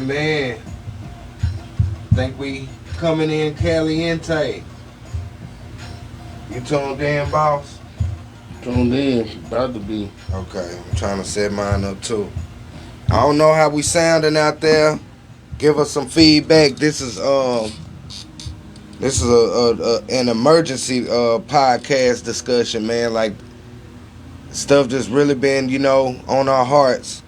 man. Think we coming in caliente. You tuned in, boss? Tuned in, about to be. Okay, I'm trying to set mine up too. I don't know how we sounding out there. Give us some feedback. This is an emergency podcast discussion, man. Like stuff just really been, on our hearts.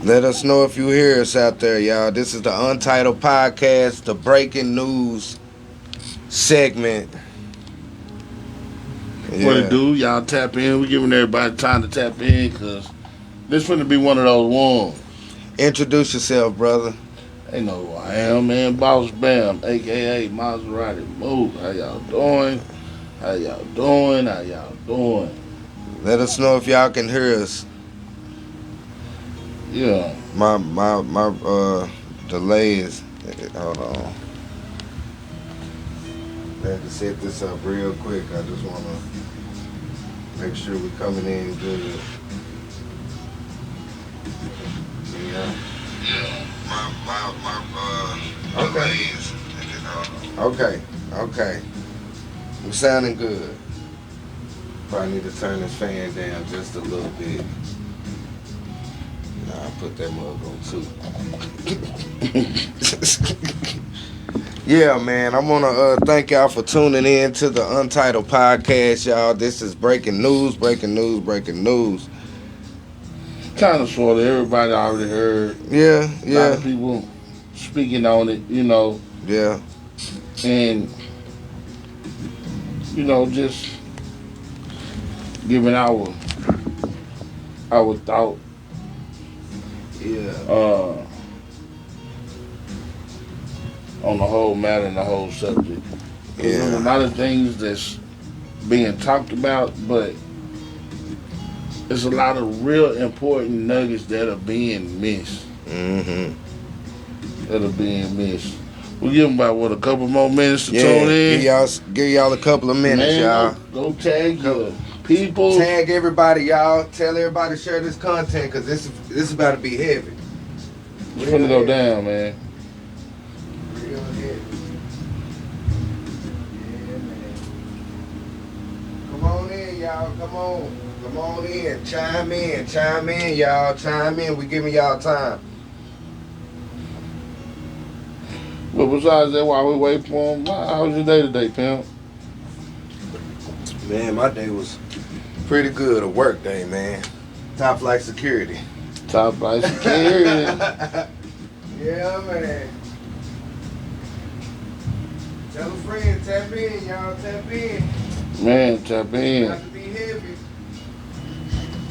Let us know if you hear us out there, y'all. This is the Untitled Podcast, the breaking news segment. Yeah. What it do? Y'all tap in. We giving everybody time to tap in because this finna be one of those ones. Introduce yourself, brother. They know who I am, man. Boss Bam, a.k.a. Maserati Move. How y'all doing? How y'all doing? How y'all doing? Let us know if y'all can hear us. Yeah. My delay is... Hold on. I had to set this up real quick. I just want to make sure we're coming in good. Yeah. Okay. We're sounding good. Probably need to turn this fan down just a little bit. Nah, I'll put that mug on too. Yeah, man. I want to thank y'all for tuning in to the Untitled Podcast, y'all. This is breaking news. Kind of, sort of. Everybody already heard. Yeah. A lot of people speaking on it, Yeah. And, just giving our thought. Yeah. On the whole matter and the whole subject. Yeah. There's a lot of things that's being talked about, but there's a lot of real important nuggets that are being missed. Mm-hmm. We'll give them about, a couple more minutes to tune in? Give y'all a couple of minutes, man, y'all. Go tag your people. Tag everybody, y'all. Tell everybody to share this content, because this is about to be heavy. It's gonna go down, man. Come on in, y'all. Come on in. Chime in, y'all. Chime in. We giving y'all time. But besides that, while we wait for them, how was your day today, pimp? Man, my day was pretty good. A work day, man. Top flight security. Top flight security. Yeah, man. Tell a friend, tap in, y'all. Tap in. Man, tap in. Got to be heavy.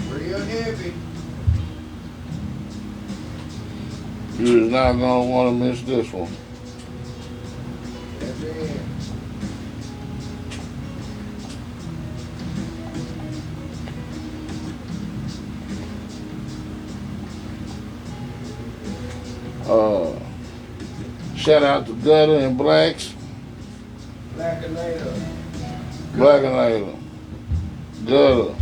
Real heavy. You is not gonna want to miss this one. Tap in. Shout out to Gutter and Blacks. Black and later. Black and later. Gutter.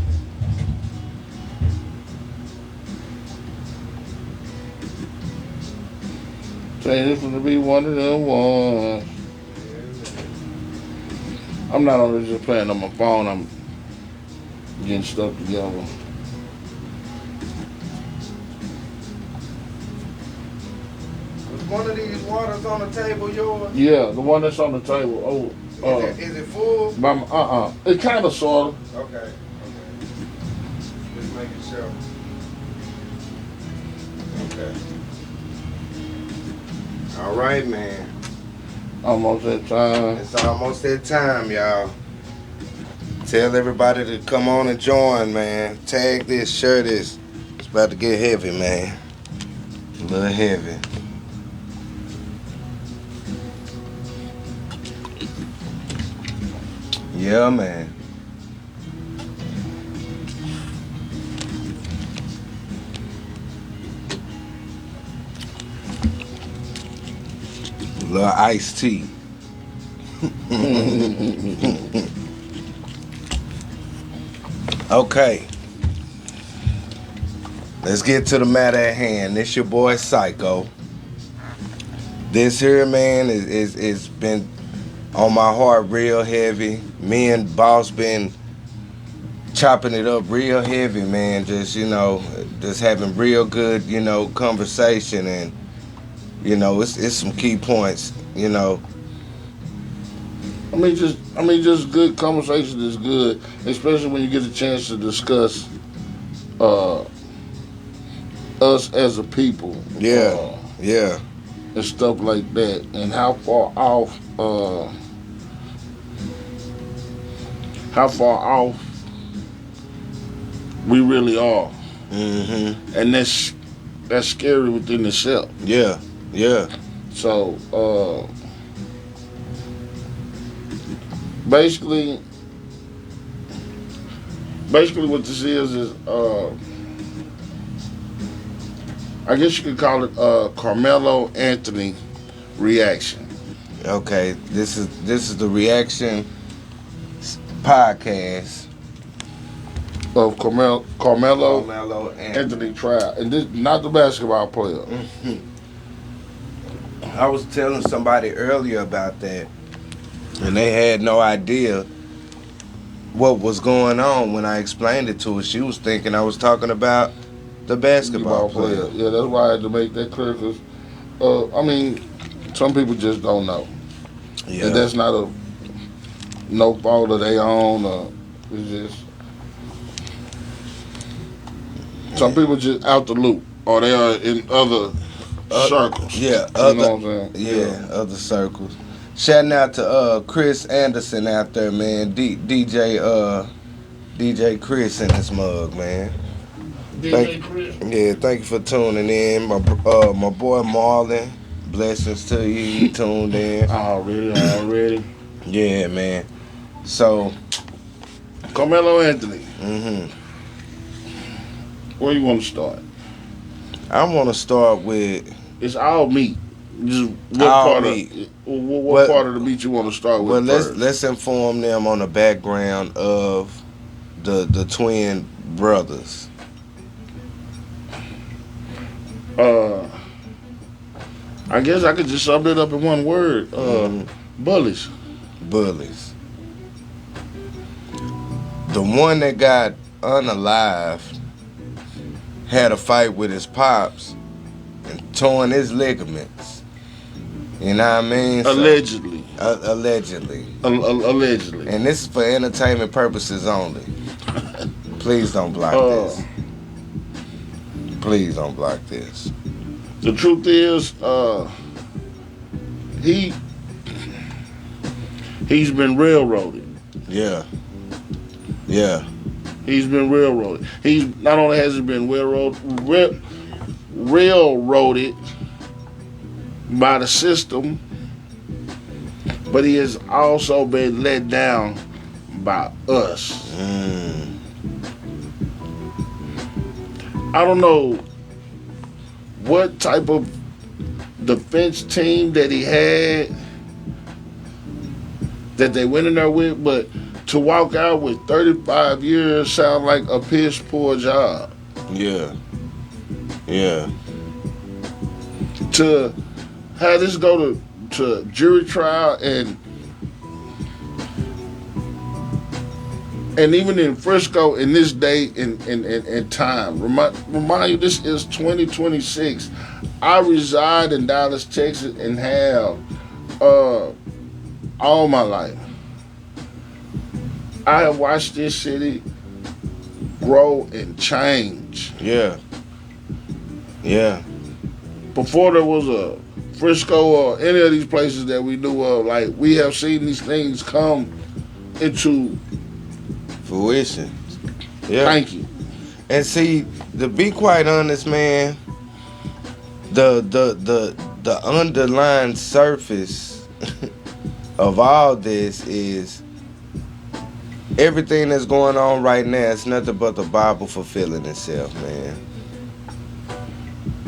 Say this one to be one of them ones. I'm not only just playing on my phone, I'm getting stuff together. One of these waters on the table yours? Yeah, the one that's on the table. Is it full? It kind of, sort of. Okay. Just making sure. Okay. All right, man. Almost that time. It's almost that time, y'all. Tell everybody to come on and join, man. Tag this, share this. It's about to get heavy, man. A little heavy. Yeah, man. A little iced tea. Okay. let's get to the matter at hand. This your boy Psyk-O. This here, man, is been on my heart real heavy. Me and Boss been chopping it up real heavy, man. Just, just having real good, conversation, and it's some key points, just good conversation is good, especially when you get a chance to discuss us as a people. Yeah, yeah. And stuff like that, and how far off we really are. Mm-hmm. And that's scary within itself. Yeah, yeah. So basically what this is I guess you could call it Karmelo Anthony reaction. Okay, this is the reaction podcast of Karmelo Anthony trial, and this not the basketball player. Mm-hmm. I was telling somebody earlier about that, and they had no idea what was going on when I explained it to her. She was thinking I was talking about the basketball player. Yeah, that's why I had to make that clear, because some people just don't know. Yeah, and that's not no fault of their own. It's just some people just out the loop, or they are in other circles. Yeah, you know what I'm saying? Yeah, other circles. Shouting out to Chris Anderson out there, man. DJ Chris in this mug, man. Chris. Yeah, thank you for tuning in. My boy Marlon, blessings to you. You tuned in. Already. Yeah, man. So, Karmelo Anthony. Mm-hmm. Where you want to start? I want to start with. It's all meat. Just what all part meat. What part of the meat you want to start with? Well, let's inform them on the background of the twin brothers. I guess I could just sum it up in one word. Bullies. Bullies. The one that got unalived had a fight with his pops and torn his ligaments. You know what I mean? Allegedly. Allegedly. Allegedly. And this is for entertainment purposes only. Please don't block this. Please don't block this. The truth is, he's been railroaded. Yeah. Yeah. He's been railroaded. He not only has he been railroaded by the system, but he has also been let down by us. I don't know what type of defense team that he had that they went in there with, but to walk out with 35 years sound like a piss poor job. Yeah. Yeah. To have this go to jury trial and even in Frisco in this day and time. Remind you, this is 2026. I reside in Dallas, Texas, and have all my life. I have watched this city grow and change. Yeah. Yeah. Before there was a Frisco or any of these places that we knew of, like, we have seen these things come into fruition. Yeah. Thank you. And see, to be quite honest, man, the underlying surface of all this is everything that's going on right now. It's nothing but the Bible fulfilling itself, man.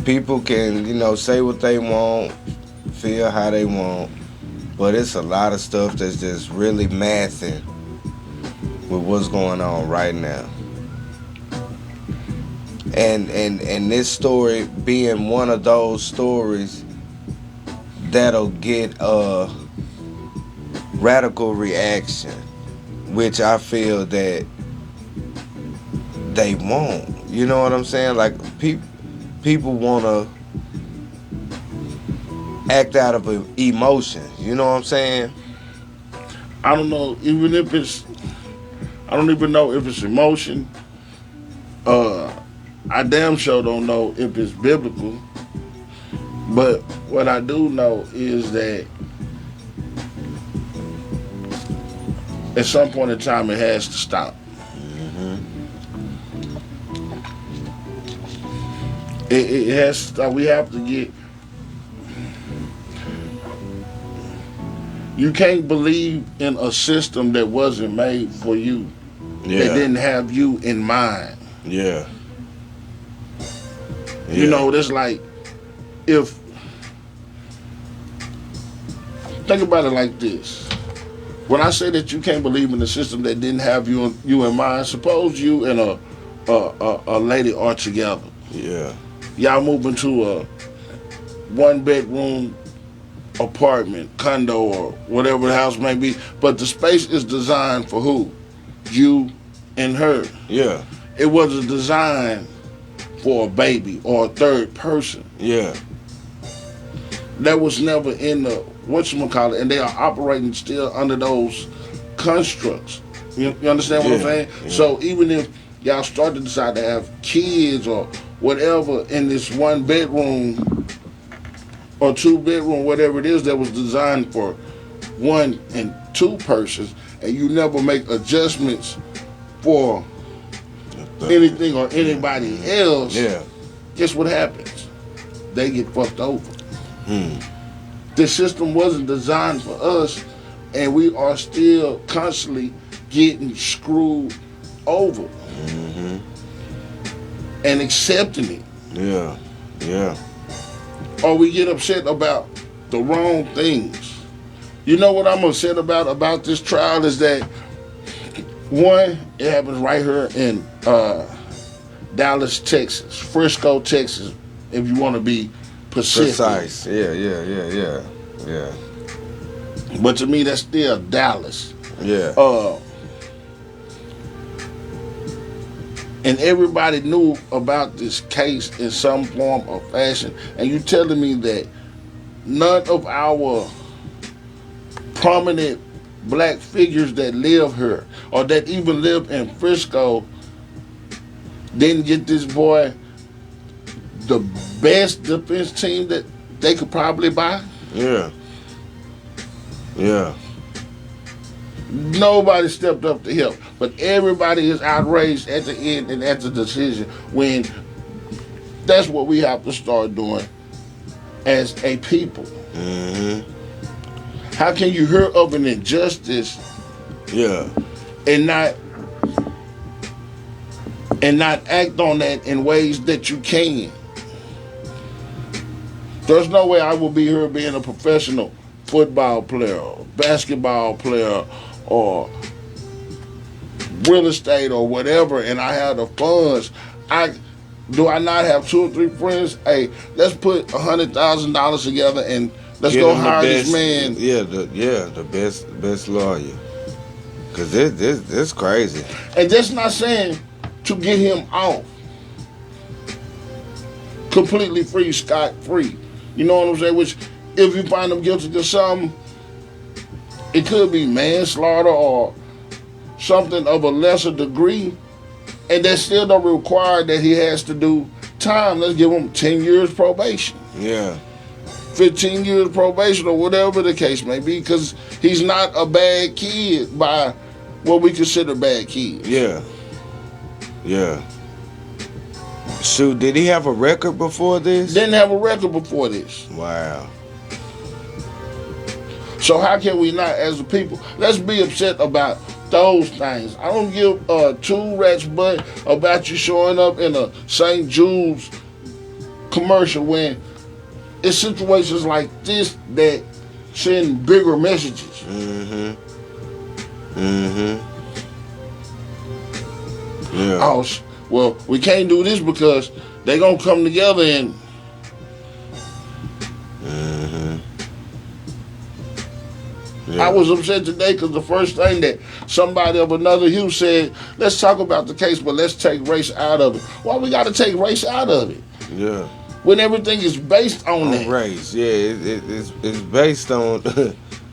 People can, say what they want, feel how they want, but it's a lot of stuff that's just really mathing with what's going on right now. And this story being one of those stories that'll get a radical reaction, which I feel that they won't. You know what I'm saying? Like people want to act out of emotion. You know what I'm saying? I don't know, even if it's, I don't even know if it's emotion. I damn sure don't know if it's biblical. But what I do know is that at some point in time it has to stop. It has to stop. We have to get. You can't believe in a system that wasn't made for you. Yeah. That didn't have you in mind. Yeah. You know, that's like, if, think about it like this. When I say that you can't believe in a system that didn't have you in mind, suppose you and a lady are together. Yeah. Y'all move into a 1-bedroom apartment, condo, or whatever the house may be, but the space is designed for who? You and her. Yeah. It wasn't designed for a baby or a third person. Yeah. That was never in the whatchamacallit, and they are operating still under those constructs. You understand what I'm saying? Yeah. So even if y'all start to decide to have kids or whatever in this 1-bedroom or 2-bedroom, whatever it is that was designed for 1 and 2 persons, and you never make adjustments for anything or anybody else, guess what happens? They get fucked over. The system wasn't designed for us, and we are still constantly getting screwed over and accepting it. Yeah. Yeah. Or we get upset about the wrong things. You know what I'm upset about this trial is that, one, it happens right here in Dallas, Texas, Frisco, Texas, if you want to be Precise. Yeah. But to me, that's still Dallas. Yeah. And everybody knew about this case in some form or fashion. And you telling me that none of our prominent black figures that live here or that even live in Frisco didn't get this boy the best defense team that they could probably buy? Yeah. Yeah. Nobody stepped up to help, but everybody is outraged at the end and at the decision, when that's what we have to start doing as a people. How can you hear of an injustice and not act on that in ways that you can? There's no way I will be here being a professional football player, or basketball player, or real estate or whatever, and I have the funds. Do I not have 2 or 3 friends? Hey, let's put $100,000 together and let's go hire this man. The best lawyer. Cause this crazy. And that's not saying to get him off completely free, scot free. You know what I'm saying? Which, if you find him guilty of something, it could be manslaughter or something of a lesser degree, and that still don't require that he has to do time. Let's give him 10 years probation. Yeah. 15 years probation or whatever the case may be, because he's not a bad kid by what we consider bad kids. Yeah. Shoot, did he have a record before this? Didn't have a record before this. Wow. So how can we not, as a people, let's be upset about those things. I don't give 2 rats butt about you showing up in a St. Jude's commercial when it's situations like this that send bigger messages. Yeah. Oh, well, we can't do this because they gonna come together and. Yeah. I was upset today because the first thing that somebody of another hue said, let's talk about the case, but let's take race out of it. Why we got to take race out of it? Yeah. When everything is based on that. Race, yeah, it's based on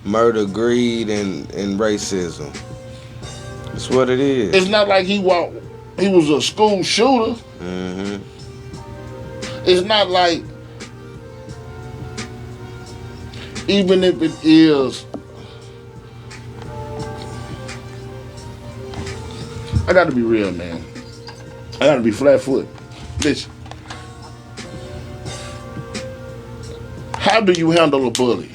murder, greed, and racism. That's what it is. It's not like he was a school shooter. Mm-hmm. It's not like, even if it is, I gotta be real, man. I gotta be flat foot. Listen. How do you handle a bully?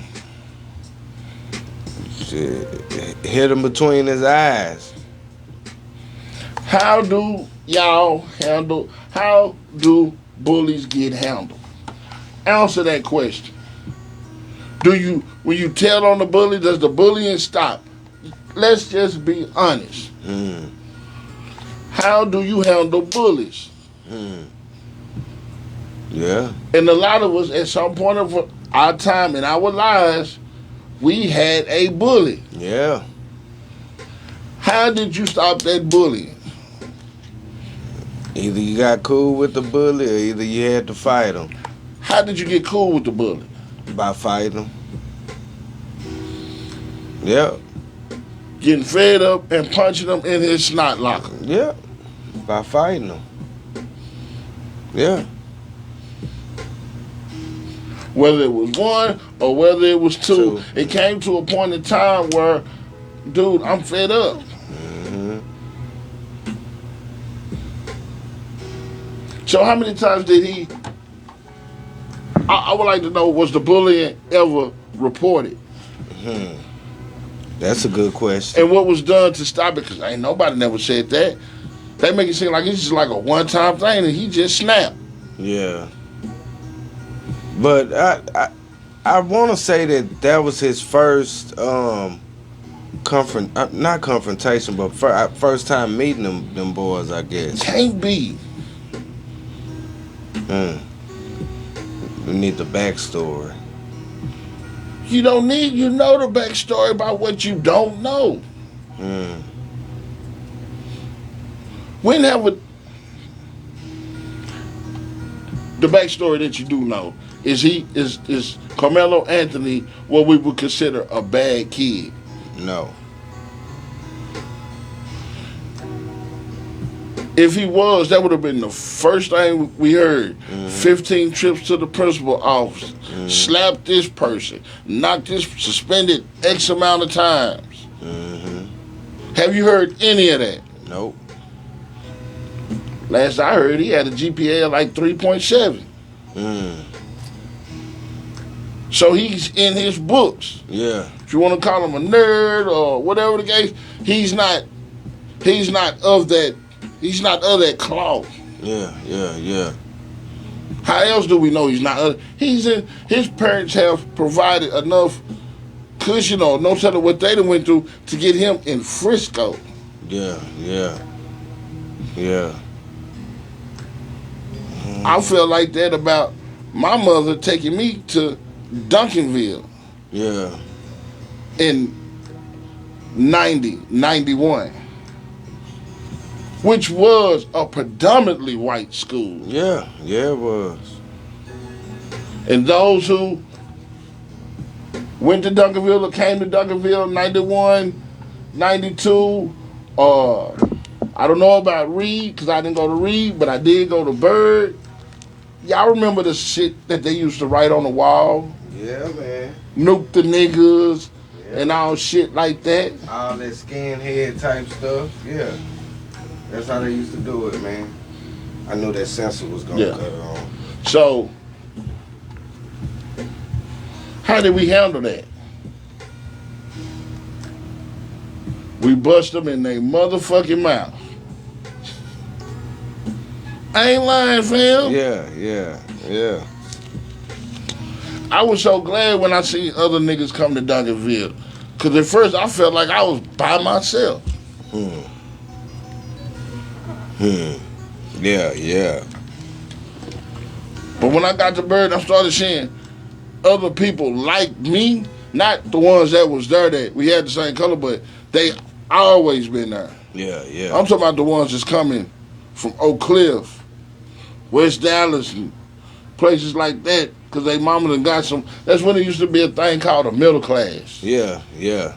Shit, hit him between his eyes. How do bullies get handled? Answer that question. When you tell on the bully, does the bullying stop? Let's just be honest. How do you handle bullies? Yeah. And a lot of us, at some point of our time in our lives, we had a bully. Yeah. How did you stop that bullying? Either you got cool with the bully or either you had to fight him. How did you get cool with the bully? By fighting him. Yeah. Getting fed up and punching him in his snot locker. Yeah. By fighting him. Yeah. Whether it was one or whether it was two, it came to a point in time where, dude, I'm fed up. So how many times did he, I would like to know, was the bullying ever reported? That's a good question. And what was done to stop it? Because ain't nobody never said that. They make it seem like it's just like a one-time thing and he just snapped. Yeah. But I want to say that was his first not confrontation, but first time meeting them boys, I guess. Can't be. We need the backstory. You know the backstory about what you don't know. When have the backstory that you do know is Karmelo Anthony what we would consider a bad kid? No. If he was, that would have been the first thing we heard. 15 trips to the principal office, slapped this person, knocked this, suspended X amount of times. Have you heard any of that? Nope. Last I heard, he had a GPA of like 3.7. So he's in his books. Yeah. If you want to call him a nerd or whatever the case, he's not of that. He's not of that cloth. Yeah. How else do we know he's not? His parents have provided enough cushion or no telling what they done went through to get him in Frisco. Yeah. I felt like that about my mother taking me to Duncanville. Yeah. In 91. Which was a predominantly white school. Yeah, it was. And those who went to Duncanville or came to Duncanville 91, 92, I don't know about Reed because I didn't go to Reed, but I did go to Bird. Y'all remember the shit that they used to write on the wall? Yeah, man. Nuke the niggas and all shit like that. All that skinhead type stuff, yeah. That's how they used to do it, man. I knew that censor was gonna cut it on. So, how did we handle that? We bust them in their motherfucking mouth. I ain't lying, fam. Yeah. I was so glad when I see other niggas come to Duncanville. Because at first I felt like I was by myself. Yeah, yeah. But when I got to Bird, I started seeing other people like me, not the ones that was there that we had the same color, but they always been there. Yeah, yeah. I'm talking about the ones that's coming from Oak Cliff, West Dallas, and places like that, because they mama done got some. That's when it used to be a thing called a middle class. Yeah, yeah.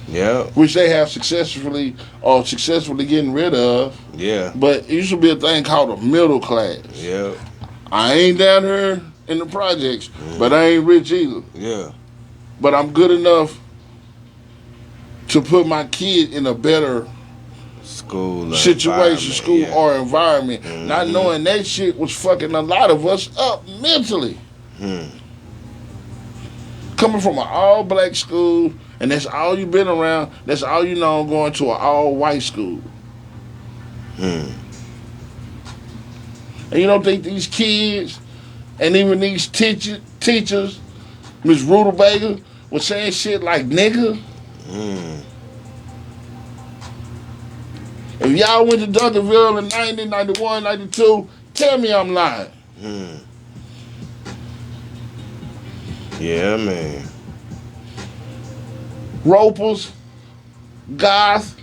Yeah. Which they have successfully getting rid of. Yeah. But it used to be a thing called a middle class. Yeah. I ain't down here in the projects, but I ain't rich either. Yeah. But I'm good enough to put my kid in a better school situation, school yeah. or environment, not knowing that shit was fucking a lot of us up mentally. Coming from an all-black school, and that's all you've been around, that's all you know, going to an all-white school. And you don't think these kids, and even these teachers, Miss Rutabaga, was saying shit like nigga? If y'all went to Duncanville in 90, 91, 92, tell me I'm lying. Yeah, man. Ropers, goth,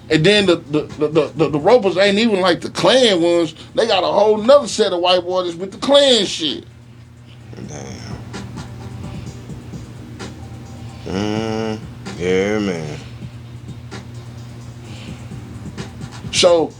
and then the ropers ain't even like the Klan ones. They got a whole nother set of white boys with the Klan shit. Damn. Yeah, man. So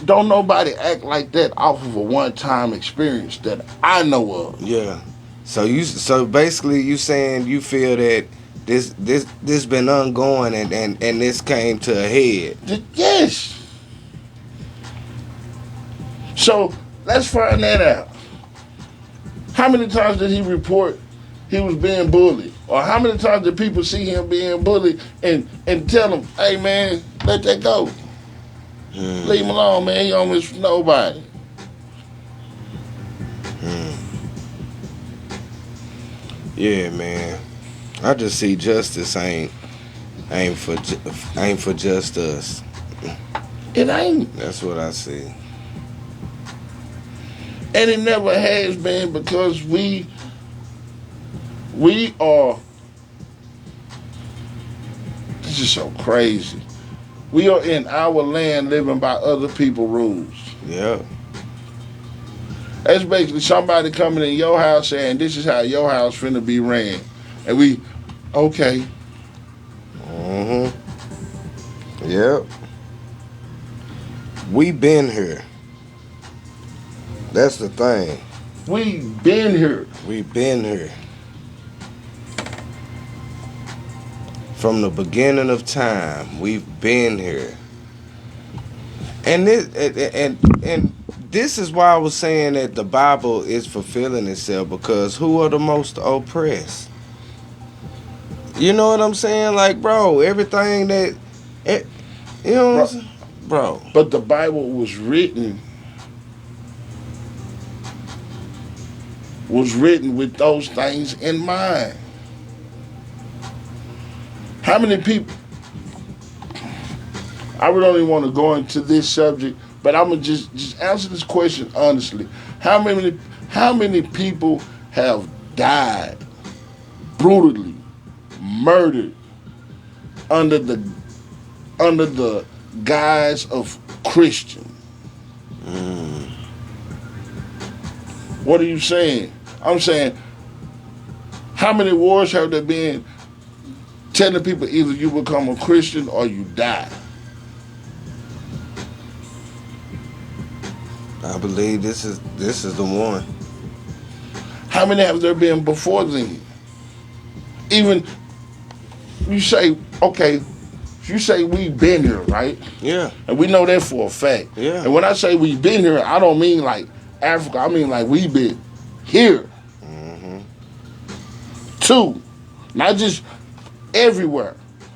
don't nobody act like that off of a one-time experience that I know of. Yeah. So basically you saying you feel that this been ongoing and this came to a head. Yes. So let's find that out. How many times did he report he was being bullied? Or how many times did people see him being bullied and tell him, hey man, let that go. Leave him alone, man. He don't miss nobody. Yeah, man. I just see justice ain't for just us. It ain't. That's what I see. And it never has been, because we are, this is so crazy. We are in our land living by other people's rules. Yeah. That's basically somebody coming in your house saying, this is how your house finna be ran. And we, okay. Yep. We been here. That's the thing. We been here. We been here. From the beginning of time, we've been here. And this is why I was saying that the Bible is fulfilling itself, because who are the most oppressed? You know what I'm saying? Like, bro, everything that, you know what I'm saying? Bro. But the Bible was written with those things in mind. How many people, I really don't even want to go into this subject, but I'm gonna just answer this question honestly. How many people have died brutally, murdered under the guise of Christian? What are you saying? I'm saying, how many wars have there been telling people either you become a Christian or you die? I believe this is the one. How many have there been before then? Even you say, okay, you say we've been here, right? Yeah. And we know that for a fact. Yeah. And when I say we've been here, I don't mean like Africa. I mean like we've been here. Too. Not just everywhere.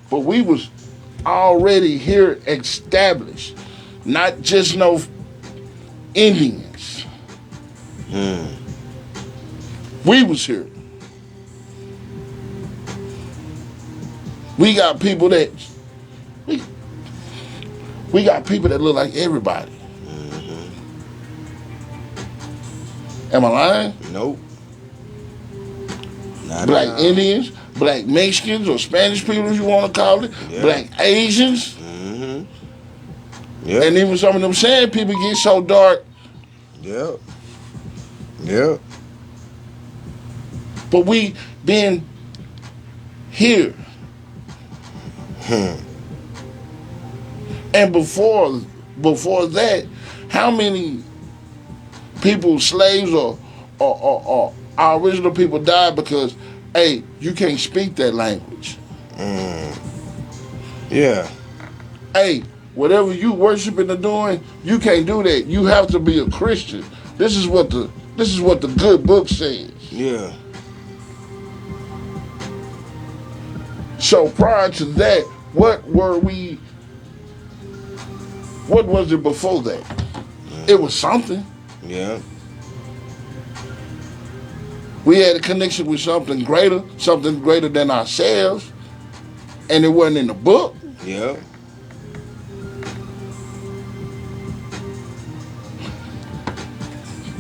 But we was already here established. Not just no Indians. We was here. We got people that We got people that look like everybody. Am I lying? Nope. Not Black at all. Indians, black Mexicans, or Spanish people, if you want to call it, Yeah. black Asians, Yep. and even some of them sand people get so dark. Yep. Yep. But we been here. And before that, how many people, slaves or our original people died because, hey, you can't speak that language. Yeah. Hey, whatever you worshiping or doing, you can't do that. You have to be a Christian. This is what the good book says. Yeah. So prior to that, what was it before that? It was something. Yeah. We had a connection with something greater than ourselves, and it wasn't in the book. Yeah.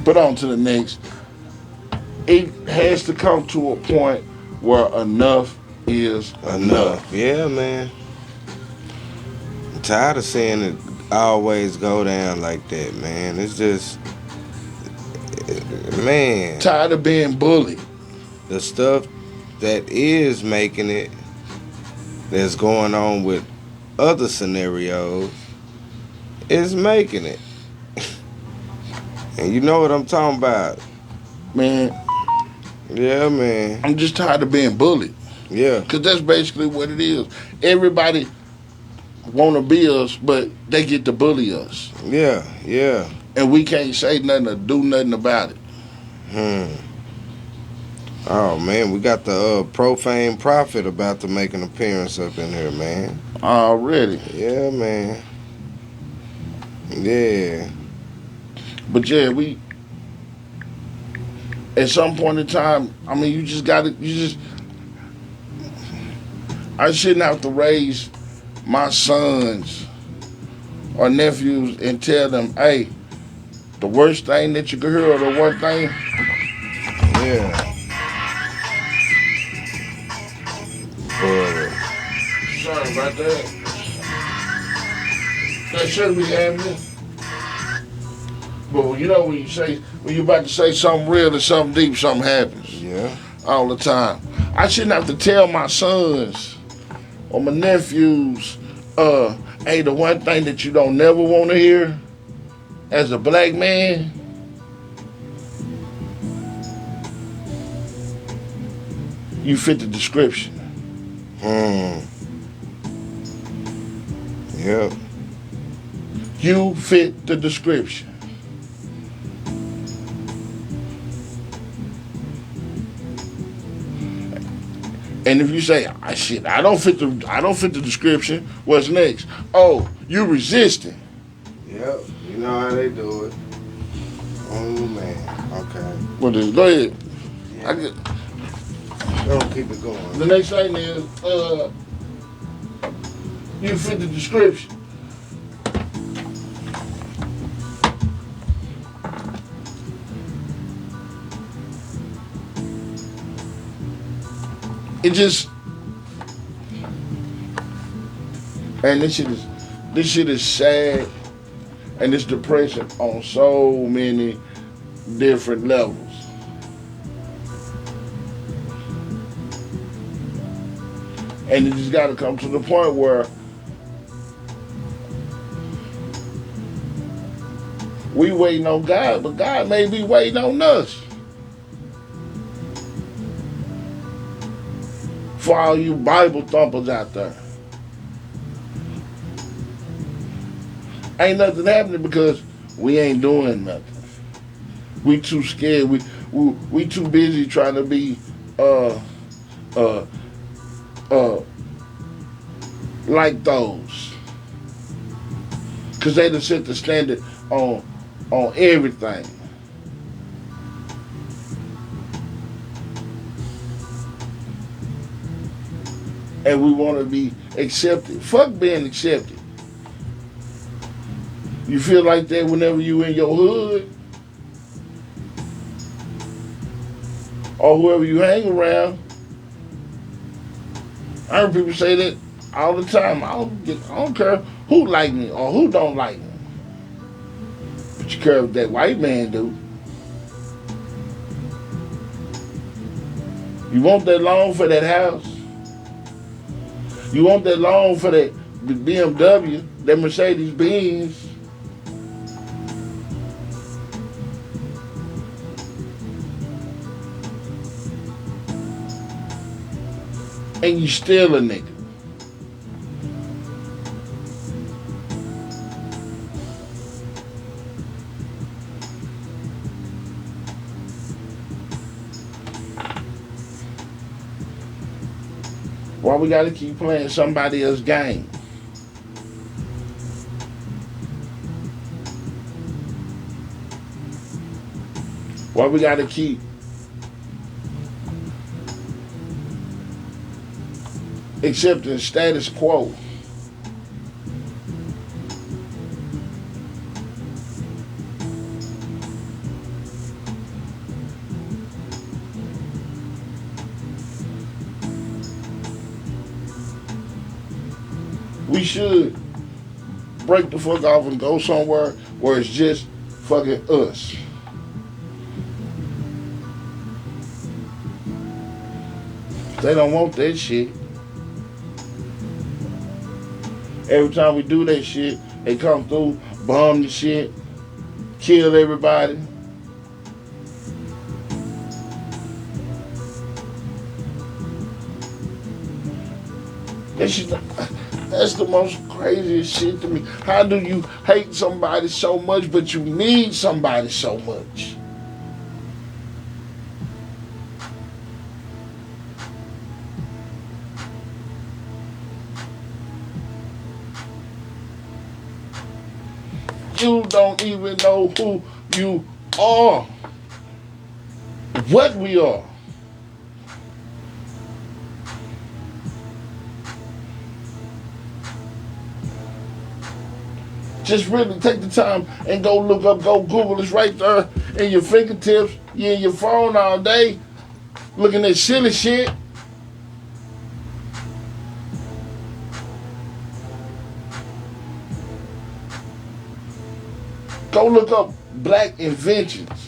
But on to the next. It has to come to a point where enough is enough. Yeah, man. I'm tired of seeing it always go down like that, man. It's just, man. Tired of being bullied. The stuff that is making it, that's going on with other scenarios, is making it. And you know what I'm talking about. Man, Yeah, man. I'm just tired of being bullied. Yeah. Because that's basically what it is. Everybody want to be us, but they get to bully us. Yeah, yeah. And we can't say nothing or do nothing about it. Oh, man, we got the profane prophet about to make an appearance up in here, man. Already. Yeah, man. Yeah. But yeah, we, at some point in time, I mean, I shouldn't have to raise my sons or nephews and tell them, hey, the worst thing that you could hear or the one thing. Yeah. Sorry about that. That shouldn't be happening. But you know when you're about to say something real or something deep, something happens. Yeah. All the time. I shouldn't have to tell my sons or my nephews, hey, the one thing that you don't never want to hear as a black man, you fit the description. Yep. You fit the description. And if you say, shit, I don't fit the description, what's next? Oh, you resisting. Yep. You know how they do it. Oh, man. Okay. Well, then, go ahead. Yeah. Don't keep it going. The next thing is, you fit the description. It just, and this shit is sad, and it's depressing on so many different levels. And it just got to come to the point where we waiting on God, but God may be waiting on us. For all you Bible thumpers out there. Ain't nothing happening because we ain't doing nothing. We too scared. We too busy trying to be like those. Cause they done set the standard on everything. And we want to be accepted. Fuck being accepted. You feel like that whenever you in your hood or whoever you hang around. I heard people say that all the time. I don't care who like me or who don't like me. But you care what that white man do. You want that loan for that house. You want that loan for that BMW, that Mercedes Benz. And you still a nigga. Why we gotta keep playing somebody else's game? Why we gotta keep accepting status quo? We should break the fuck off and go somewhere where it's just fucking us. They don't want that shit. Every time we do that shit, they come through, bomb the shit, kill everybody. That's the most craziest shit to me. How do you hate somebody so much, but you need somebody so much? You don't even know who you are, what we are. Just really take the time and go look up, go Google. It's right there in your fingertips. You're in your phone all day looking at silly shit. Go look up black inventions.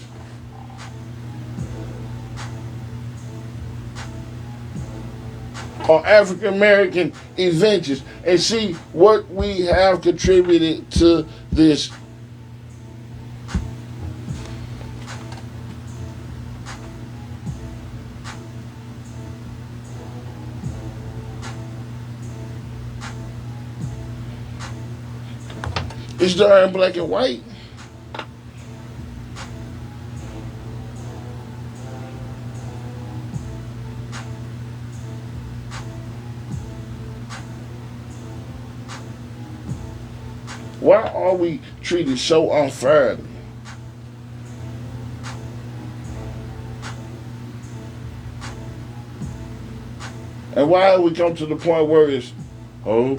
Or African American inventions and see what we have contributed to this. It's there in black and white. Why are we treated so unfairly? And why have we come to the point where it's, oh,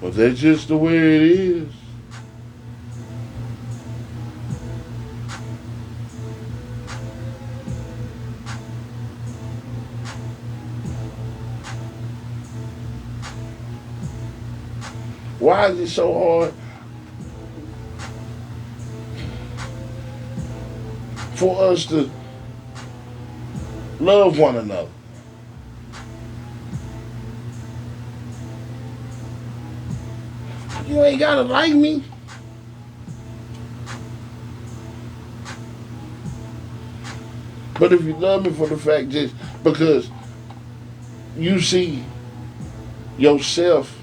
well, that's just the way it is? Why is it so hard for us to love one another? You ain't gotta like me. But if you love me for the fact just because you see yourself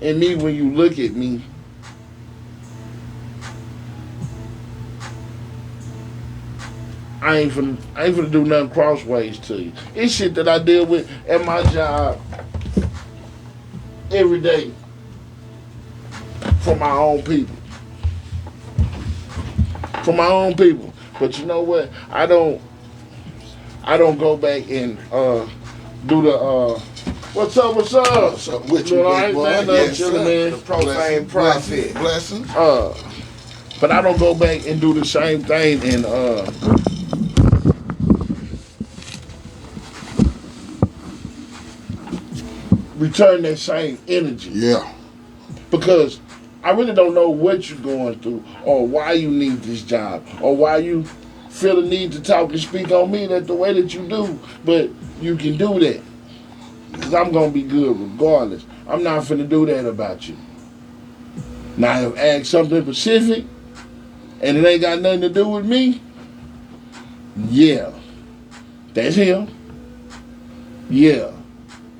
in me when you look at me, I ain't finna do nothing crossways to you. It's shit that I deal with at my job every day for my own people. For my own people. But you know what? I don't go back and do the What's up? What's up? What's up with you, Doing all right, big boy? man? Yes, Chilling, sir. man. The profane prophet. Blessings. But I don't go back and do the same thing and return that same energy. Yeah. Because I really don't know what you're going through or why you need this job or why you feel the need to talk and speak on me that the way that you do. But you can do that. Because I'm going to be good regardless. I'm not finna do that about you. Now, if ask something specific and it ain't got nothing to do with me, yeah, that's him. Yeah,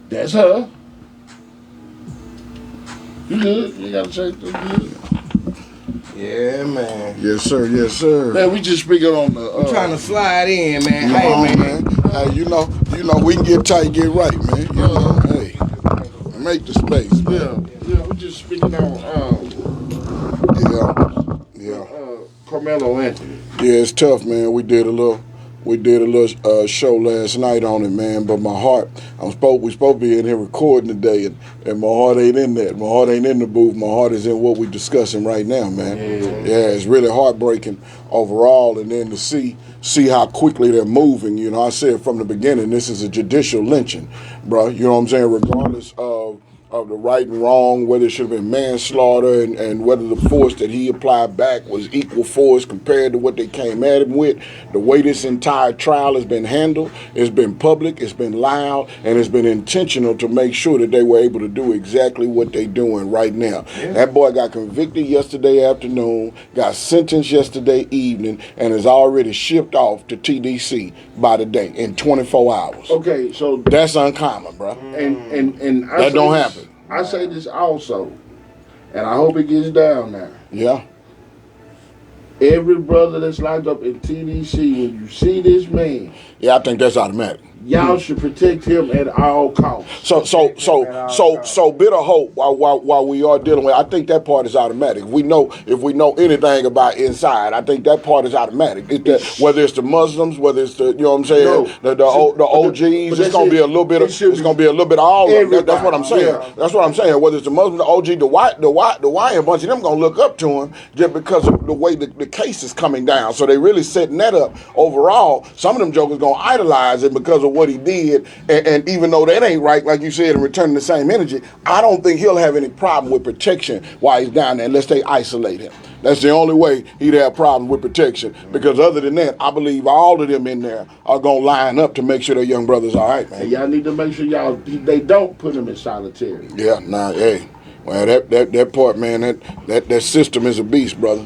that's her. You good? You gotta say you good. Yeah, man. Yes, sir. Yes, sir. Man, we just speaking on the. I'm trying to slide in, man. Come Hey, on, man. Hey, you know, we can get tight, get right, man. You know, hey, make the space, man. Yeah, we just speaking on Yeah. Karmelo Anthony. Yeah, it's tough, man. We did a little show last night on it, man. But my heart, we supposed to be in here recording today, and my heart ain't in that. My heart ain't in the booth. My heart is in what we're discussing right now, man. Yeah, it's really heartbreaking overall, and then to see how quickly they're moving. You know, I said from the beginning, this is a judicial lynching, bro. You know what I'm saying? Regardless of the right and wrong, whether it should have been manslaughter and whether the force that he applied back was equal force compared to what they came at him with. The way this entire trial has been handled, it's been public, it's been loud, and it's been intentional to make sure that they were able to do exactly what they're doing right now. Yeah. That boy got convicted yesterday afternoon, got sentenced yesterday evening, and is already shipped off to TDC by the day in 24 hours. Okay, so that's uncommon, bro. And that don't happen. I say this also, and I hope it gets down now. Yeah. Every brother that's locked up in TDC, when you see this man, yeah, I think that's automatic. Y'all should protect him at all costs. So bit of hope while we are dealing with. I think that part is automatic. If we know anything about inside, I think that part is automatic. Whether it's the Muslims, whether it's the what I'm saying, the OGs, it's gonna be a little bit of all of them. That's what I'm saying. Yeah. That's what I'm saying. Whether it's the Muslims, the OG, the white, a bunch of them gonna look up to him just because of the way the case is coming down. So they really setting that up overall. Some of them jokers gonna idolize it because of what he did, and even though that ain't right, like you said, and returning the same energy, I don't think he'll have any problem with protection while he's down there unless they isolate him. That's the only way he'd have problems with protection, because other than that, I believe all of them in there are gonna line up to make sure their young brother's all right, man. And y'all need to make sure they don't put him in solitary. Yeah, hey, well that part, man, that system is a beast, brother.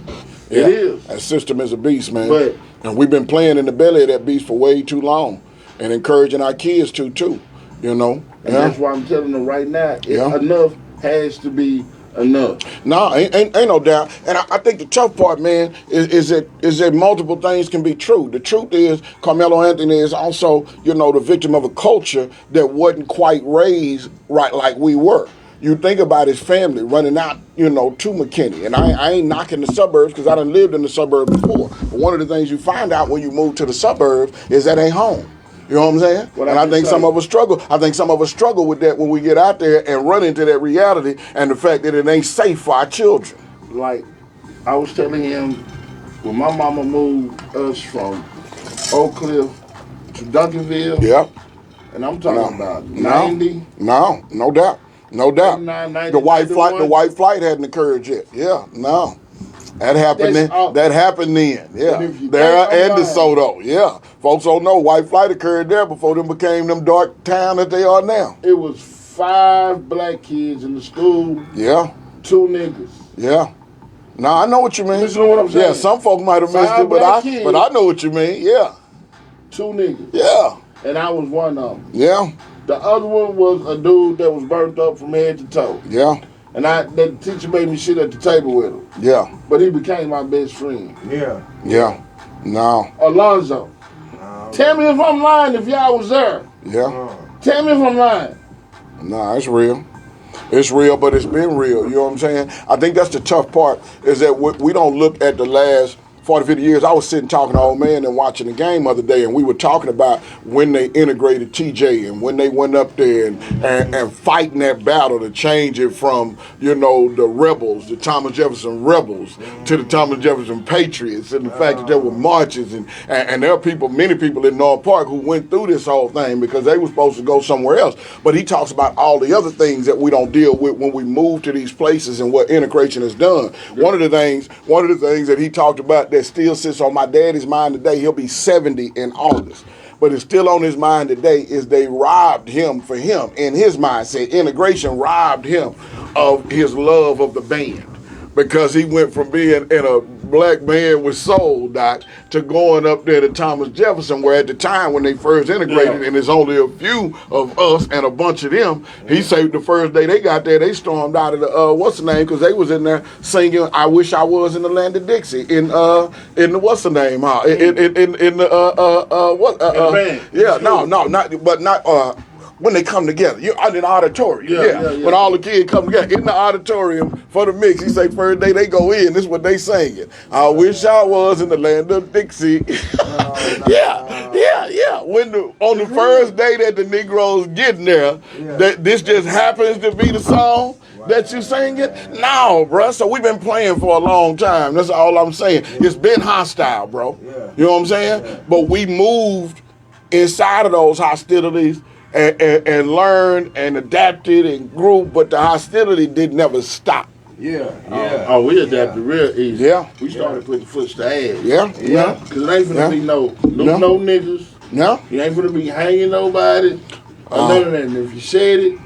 Yeah, it is. That system is a beast, man. And we've been playing in the belly of that beast for way too long. And encouraging our kids to too, you know. And that's why I'm telling them right now, enough has to be enough. No, ain't no doubt. And I think the tough part, man, is that multiple things can be true. The truth is, Karmelo Anthony is also, the victim of a culture that wasn't quite raised right like we were. You think about his family running out, to McKinney. And I ain't knocking the suburbs because I done lived in the suburbs before. But one of the things you find out when you move to the suburbs is that ain't home. You know what I'm saying? And I think some of us struggle. I think some of us struggle with that when we get out there and run into that reality and the fact that it ain't safe for our children. Like I was telling him, when my mama moved us from Oak Cliff to Duncanville. Yeah. And I'm talking about 90. No doubt. No doubt. 90, the white flight hadn't occurred yet. Yeah, no. That happened then. That happened then. Yeah. There and DeSoto. Yeah. Folks don't know white flight occurred there before them became them dark town that they are now. It was 5 black kids in the school. Yeah. 2 niggas. Yeah. No, I know what you mean. Listen to what I'm saying. Yeah, some folks might have missed it, but I know what you mean. Yeah. 2 niggas. Yeah. And I was one of them. Yeah. The other one was a dude that was burnt up from head to toe. Yeah. And the teacher made me sit at the table with him. Yeah. But he became my best friend. Yeah. Yeah. No. Alonzo. Tell me if I'm lying if y'all was there. Yeah. Tell me if I'm lying. Nah, it's real. It's real, but it's been real. You know what I'm saying? I think that's the tough part, is that we don't look at the last 40, 50 years. I was sitting talking to old man and watching the game the other day, and we were talking about when they integrated TJ and when they went up there and fighting that battle to change it from, you know, the rebels, the Thomas Jefferson rebels, to the Thomas Jefferson Patriots, and the fact that there were marches, and there are people, many people in North Park who went through this whole thing because they were supposed to go somewhere else. But he talks about all the other things that we don't deal with when we move to these places and what integration has done. Yeah. One of the things that he talked about that still sits on my daddy's mind today, he'll be 70 in August, but it's still on his mind today, is they robbed him for him. In his mindset, integration robbed him of his love of the band, because he went from being in a black band with soul, Doc, to going up there to Thomas Jefferson, where at the time when they first integrated, and there's only a few of us and a bunch of them, he said the first day they got there, they stormed out of the, what's the name, because they was in there singing I Wish I Was in the Land of Dixie, in the, what's the name, in the, when they come together, you're out in the auditorium. Yeah. When all the kids come together in the auditorium for the mix, he say first day they go in, this is what they singing. I wish I was in the land of Dixie. Yeah. When on the first day that the Negroes getting there, that this just happens to be the song that you singing? No, bro. So we've been playing for a long time. That's all I'm saying. It's been hostile, bro. You know what I'm saying? But we moved inside of those hostilities and learned and adapted and grew, but the hostility did never stop. Oh, we adapted real easy. We started putting foot to ass. Because it ain't finna be no niggas. No. You ain't finna be hanging nobody. Or none of that. And if you said it,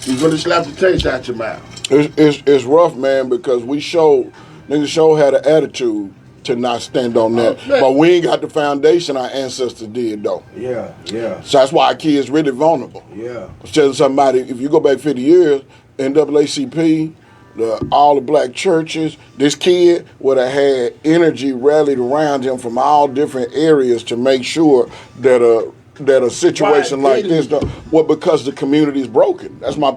you're gonna slap the taste out your mouth. It's rough, man, because niggas had an attitude to not stand on that. But we ain't got the foundation our ancestors did, though. So that's why our kids really vulnerable. Tell somebody, if you go back 50 years, NAACP, all the black churches, this kid would have had energy rallied around him from all different areas to make sure that a situation like this, because the community is broken. That's my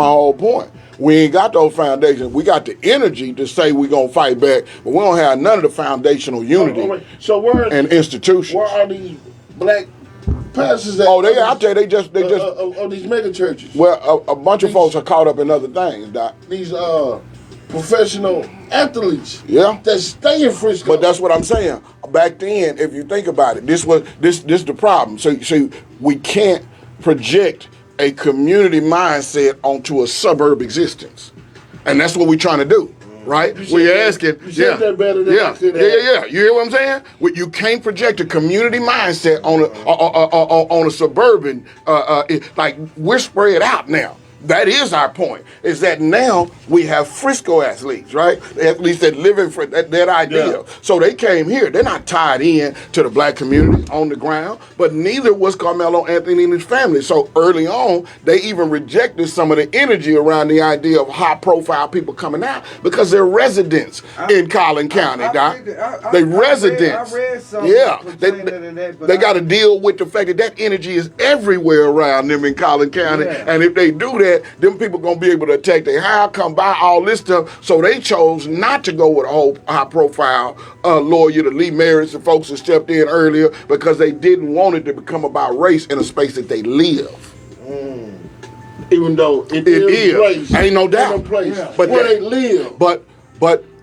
whole point. We ain't got those foundations. We got the energy to say we're going to fight back, but we don't have none of the foundational unity and institutions. Where are these black pastors at? They out there. They just these mega churches. Well, a bunch of folks are caught up in other things, Doc. These professional athletes. That stay in Frisco. But that's what I'm saying. Back then, if you think about it, this the problem. So we can't project a community mindset onto a suburb existence, and that's what we're trying to do, right? We're asking, You hear what I'm saying? You can't project a community mindset on a suburban. Like, we're spread out now. That is our point, is that now we have Frisco athletes, right? Athletes that live in that idea. So they came here. They're not tied in to the black community on the ground, but neither was Karmelo Anthony and his family. So early on, they even rejected some of the energy around the idea of high-profile people coming out because they're residents in Collin County, Doc. They residents. I read something. They got to deal with the fact that energy is everywhere around them in Collin County, and if they do that, them people gonna be able to attack their hair, come by all this stuff. So they chose not to go with a whole high-profile lawyer, the Lee Merritts and folks that stepped in earlier, because they didn't want it to become about race in a space that they live. Even though it is race, ain't no doubt. Ain't no place but where they live. But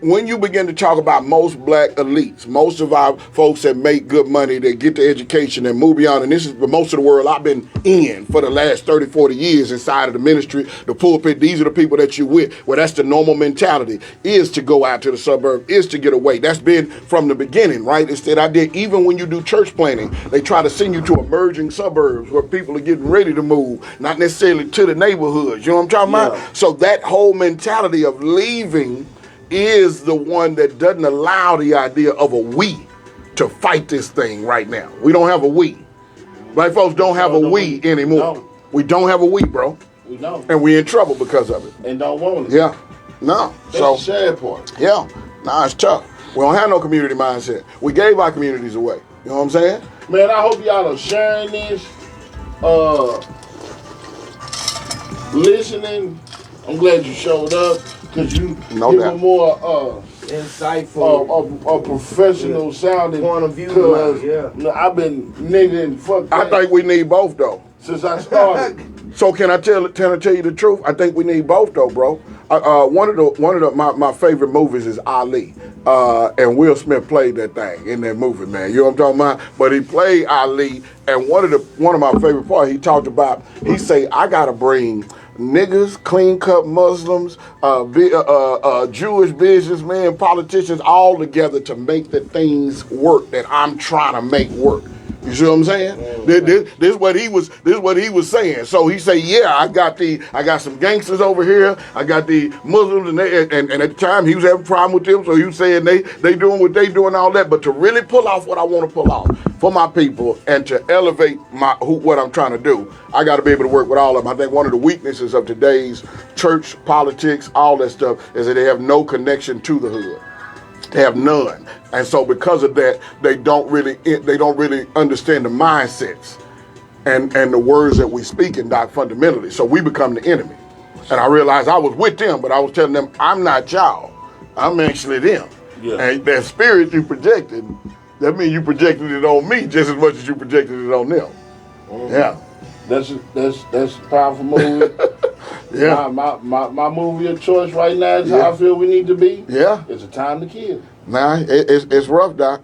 when you begin to talk about most black elites, most of our folks that make good money, that get the education and move beyond, and this is most of the world I've been in for the last 30, 40 years inside of the ministry, the pulpit, these are the people that you with, where that's the normal mentality, is to go out to the suburb, is to get away. That's been from the beginning, right? It's that idea, even when you do church planning, they try to send you to emerging suburbs where people are getting ready to move, not necessarily to the neighborhoods, you know what I'm talking about? So that whole mentality of leaving is the one that doesn't allow the idea of a we to fight this thing right now. We don't have a we. Black folks don't have a we anymore. No. We don't have a we, bro. We know. And we in trouble because of it. And don't want it. Yeah. No. That's the sad part. Yeah. Nah, it's tough. We don't have no community mindset. We gave our communities away. You know what I'm saying? Man, I hope y'all are sharing this, listening. I'm glad you showed up. Because you give a more insightful, a professional sounding point of view. Cause Yeah. I've been nigga fuck that I think we need both though. since I started. So can I tell you the truth? I think we need both though, bro. One of my favorite movies is Ali, and Will Smith played that thing in that movie, man. You know what I'm talking about? But he played Ali, and one of my favorite parts he talked about. He say, I gotta bring niggas, clean cut Muslims, Jewish businessmen, politicians, all together to make the things work that I'm trying to make work. You see what I'm saying? This is what he was saying. So he say, yeah, I got some gangsters over here. I got the Muslims, and at the time he was having a problem with them. So he was saying they doing what they doing, all that. But to really pull off what I want to pull off for my people and to elevate what I'm trying to do, I got to be able to work with all of them. I think one of the weaknesses of today's church politics, all that stuff, is that they have no connection to the hood. They have none, and so because of that, they don't really understand the mindsets and the words that we speak in Doc fundamentally. So we become the enemy. And I realized I was with them, but I was telling them I'm not y'all. I'm actually them. Yeah. And that spirit you projected, that means you projected it on me just as much as you projected it on them. Mm-hmm. Yeah. That's a powerful movie. Yeah. My movie of choice right now is how I feel we need to be. Yeah. It's A Time to Kill. Nah, it's rough, Doc.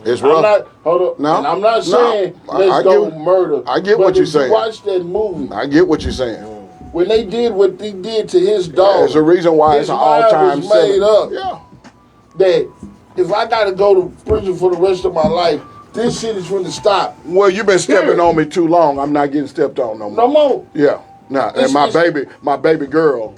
It's rough. Hold up. No, and I'm not saying let's go murder. I get what you're saying. Watch that movie. I get what you're saying. When they did what they did to his dog, there's a reason why it's an all-time was made up. Yeah. That if I got to go to prison for the rest of my life, this shit is going to stop. Well, you've been stepping on me too long. I'm not getting stepped on no more. No more. Yeah. Nah. And my baby girl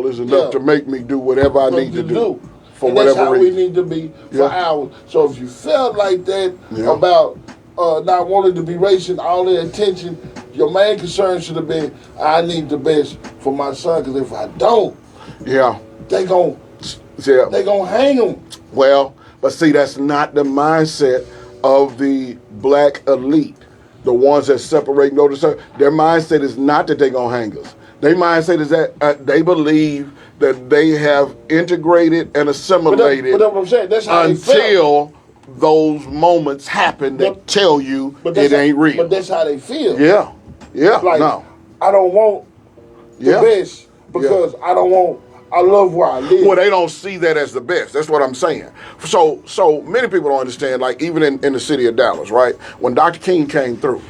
is enough to make me do whatever I need to do. For and whatever that's how reason. we need to be for ours. So if you felt like that about not wanting to be raising all their attention, your main concern should have been, I need the best for my son, because if I don't, they gonna hang him. Well, but see, that's not the mindset of the black elite, the ones that separate and go to service. Their mindset is not that they're gonna hang us. Their mindset is that they believe that they have integrated and assimilated but what I'm saying, that's how until those moments happen that tell you it ain't real. But that's how they feel. Yeah. Like, no. I don't want the best because I love where I live. Well, they don't see that as the best. That's what I'm saying. So many people don't understand, like even in the city of Dallas, right? When Dr. King came through,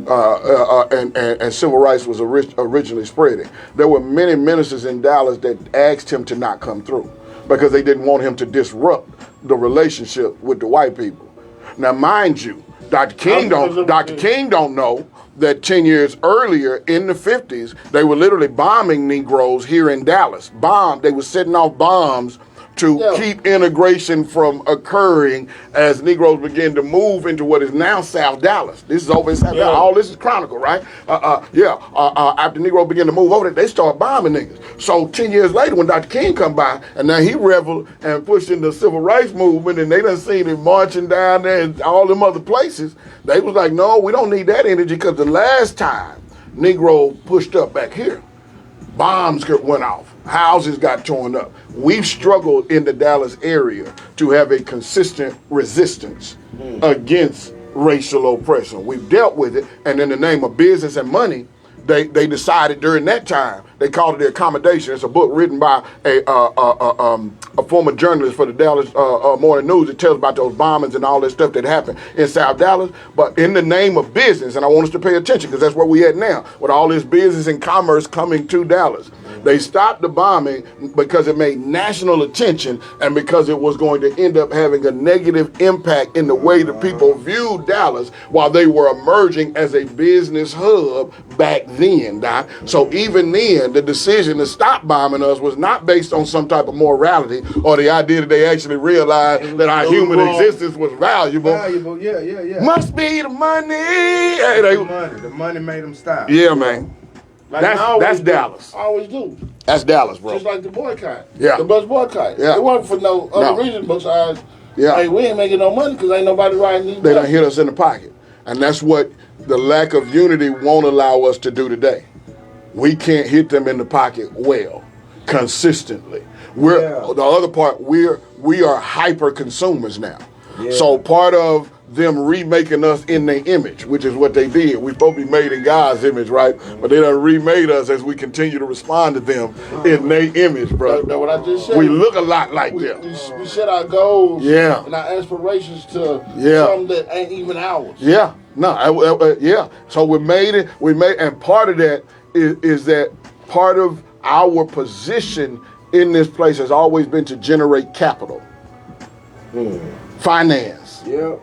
and civil rights was originally spreading, there were many ministers in Dallas that asked him to not come through because they didn't want him to disrupt the relationship with the white people. Now, mind you, Dr. King don't know that 10 years earlier in the 50s, they were literally bombing Negroes here in Dallas. They were setting off bombs to keep integration from occurring as Negroes begin to move into what is now South Dallas. This is over in South Dallas. All this is chronicle, right? After Negroes begin to move over there, they start bombing niggas. So 10 years later, when Dr. King come by, and now he reveled and pushed in the civil rights movement, and they done seen him marching down there and all them other places, they was like, no, we don't need that energy, because the last time Negro pushed up back here, bombs went off. Houses got torn up. We've struggled in the Dallas area to have a consistent resistance against racial oppression. We've dealt with it, and in the name of business and money, they decided during that time, they called it the accommodation. It's a book written by a former journalist for the Dallas Morning News that tells about those bombings and all that stuff that happened in South Dallas. But in the name of business, and I want us to pay attention because that's where we at now, with all this business and commerce coming to Dallas. They stopped the bombing because it made national attention and because it was going to end up having a negative impact in the way the people viewed Dallas while they were emerging as a business hub back then, Doc. So even then, the decision to stop bombing us was not based on some type of morality or the idea that they actually realized that our human existence was valuable. Must be the money. The money made them stop. Yeah, man. Like that's Dallas. I always do. That's Dallas, bro. Just like the boycott. Yeah. The bus boycott. Yeah. It wasn't for no other reason besides, yeah, hey, we ain't making no money because ain't nobody riding these They done hit us in the pocket. And that's what the lack of unity won't allow us to do today. We can't hit them in the pocket well, consistently. The other part, we are hyper consumers now. Yeah. So part of them remaking us in their image, which is what they did. We supposed to be made in God's image, right? But they done remade us as we continue to respond to them in their image, bro. That's what I just said. We look a lot like them. We set our goals and our aspirations to something that ain't even ours. Yeah. No, yeah. So we made it, and part of that is that part of our position in this place has always been to generate capital. Finance. Yeah,